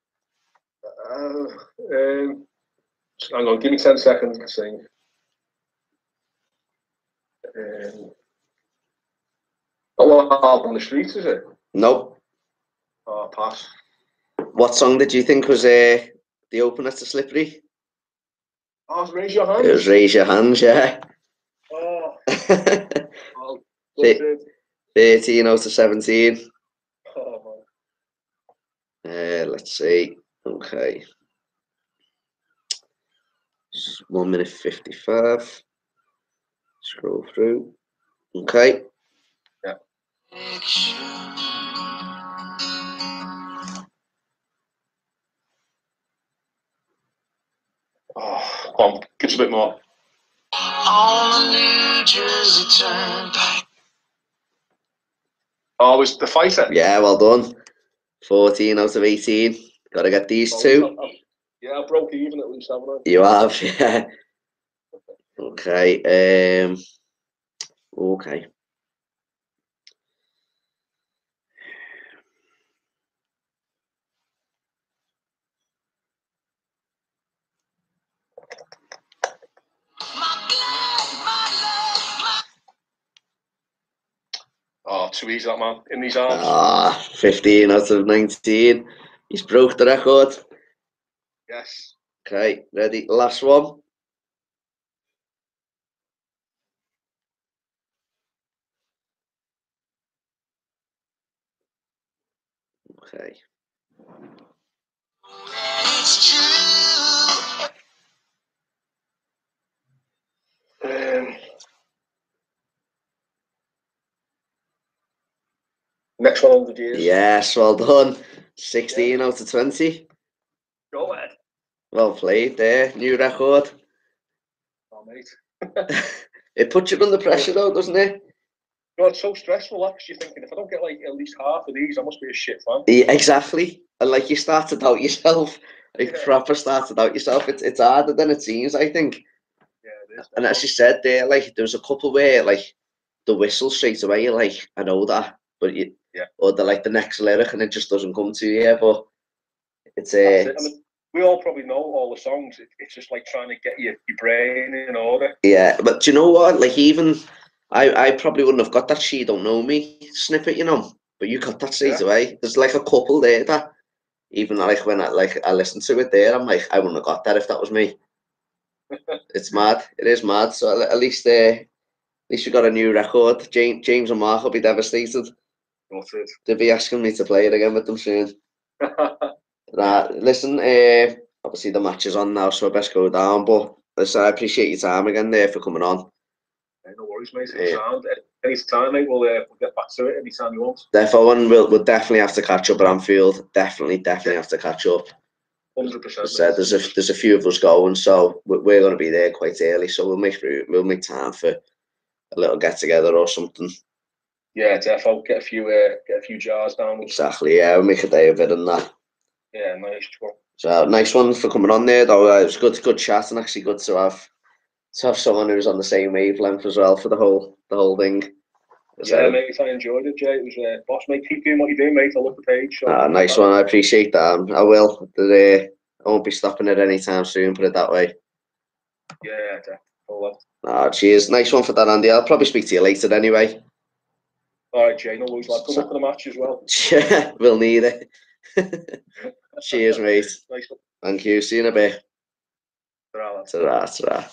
Hang on, give me 10 seconds to sing. Out on the Streets, is it? Nope. Oh, pass. What song did you think was the opener to Slippery? Oh, it's Raise Your Hands. It was Raise Your Hands, yeah. Oh, oh 13 out of 17. Oh, man. Let's see. Okay. It's 1 minute 55. Scroll through. Okay. Oh, come on, give us a bit more. On the New Jersey Turnpike. Oh, it was the fighter. Yeah, well done. 14 out of 18. Got to get these two. Yeah, I broke even at least, haven't I? You have, yeah. Okay. Okay. Oh, too easy, that man. In these arms. Ah, 15 out of 19. He's broke the record. Yes. Okay, ready? Last one. Okay. It's true. Next 100 years. Yes, well done. 16 out of 20. Go ahead. Well played there. New record. Oh, mate. It puts you under pressure though, doesn't it? No, it's so stressful, like, 'cause you're thinking, if I don't get like at least half of these, I must be a shit fan. Yeah, exactly. And like you started out yourself. Like Yeah. proper started out yourself. It's harder than it seems, I think. Yeah, it is. And as you said there, like there was a couple where like the whistle straight away, you're like, I know that, but you, or the like the next lyric and it just doesn't come to you. But it's That's it. I mean, we all probably know all the songs. It's just like trying to get your brain in order. yeah. But do you know what? Like even I probably wouldn't have got that "She Don't Know Me" snippet, you know. But you got that straight away. There's like a couple there that even like when I listened to it there, I'm like, I wouldn't have got that if that was me. It's mad. It is mad. So at least you got a new record. James and Mark will be devastated. That's it. They'll be asking me to play it again with them soon. Right, listen, obviously the match is on now, so I best go down. But listen, I appreciate your time again there for coming on. Yeah, no worries, mate. Anytime, mate. We'll get back to it anytime you want. Definitely, we'll definitely have to catch up at Anfield. Definitely have to catch up. 100%. There's a few of us going, so we're going to be there quite early. So we'll make time for a little get together or something. Yeah, defo. Get a few jars down. Exactly. Yeah, we'll make a day of it and that. Yeah, nice one. So nice one for coming on there, though. It was good chat and actually good to have someone who was on the same wavelength as well for the whole thing. Yeah, mate, I enjoyed it, Jay. It was boss, mate. Keep doing what you do, mate. I'll look the page. So nice one. I appreciate that. I will. I won't be stopping it anytime soon. Put it that way. Yeah, definitely. Cheers. Nice one for that, Andy. I'll probably speak to you later anyway. All right, Jay. No worries, lad. Good luck for the match as well. Yeah, we'll need it. Cheers, mate. Nice one. Thank you. See you in a bit. Ta-ra, lad. Ta-ra.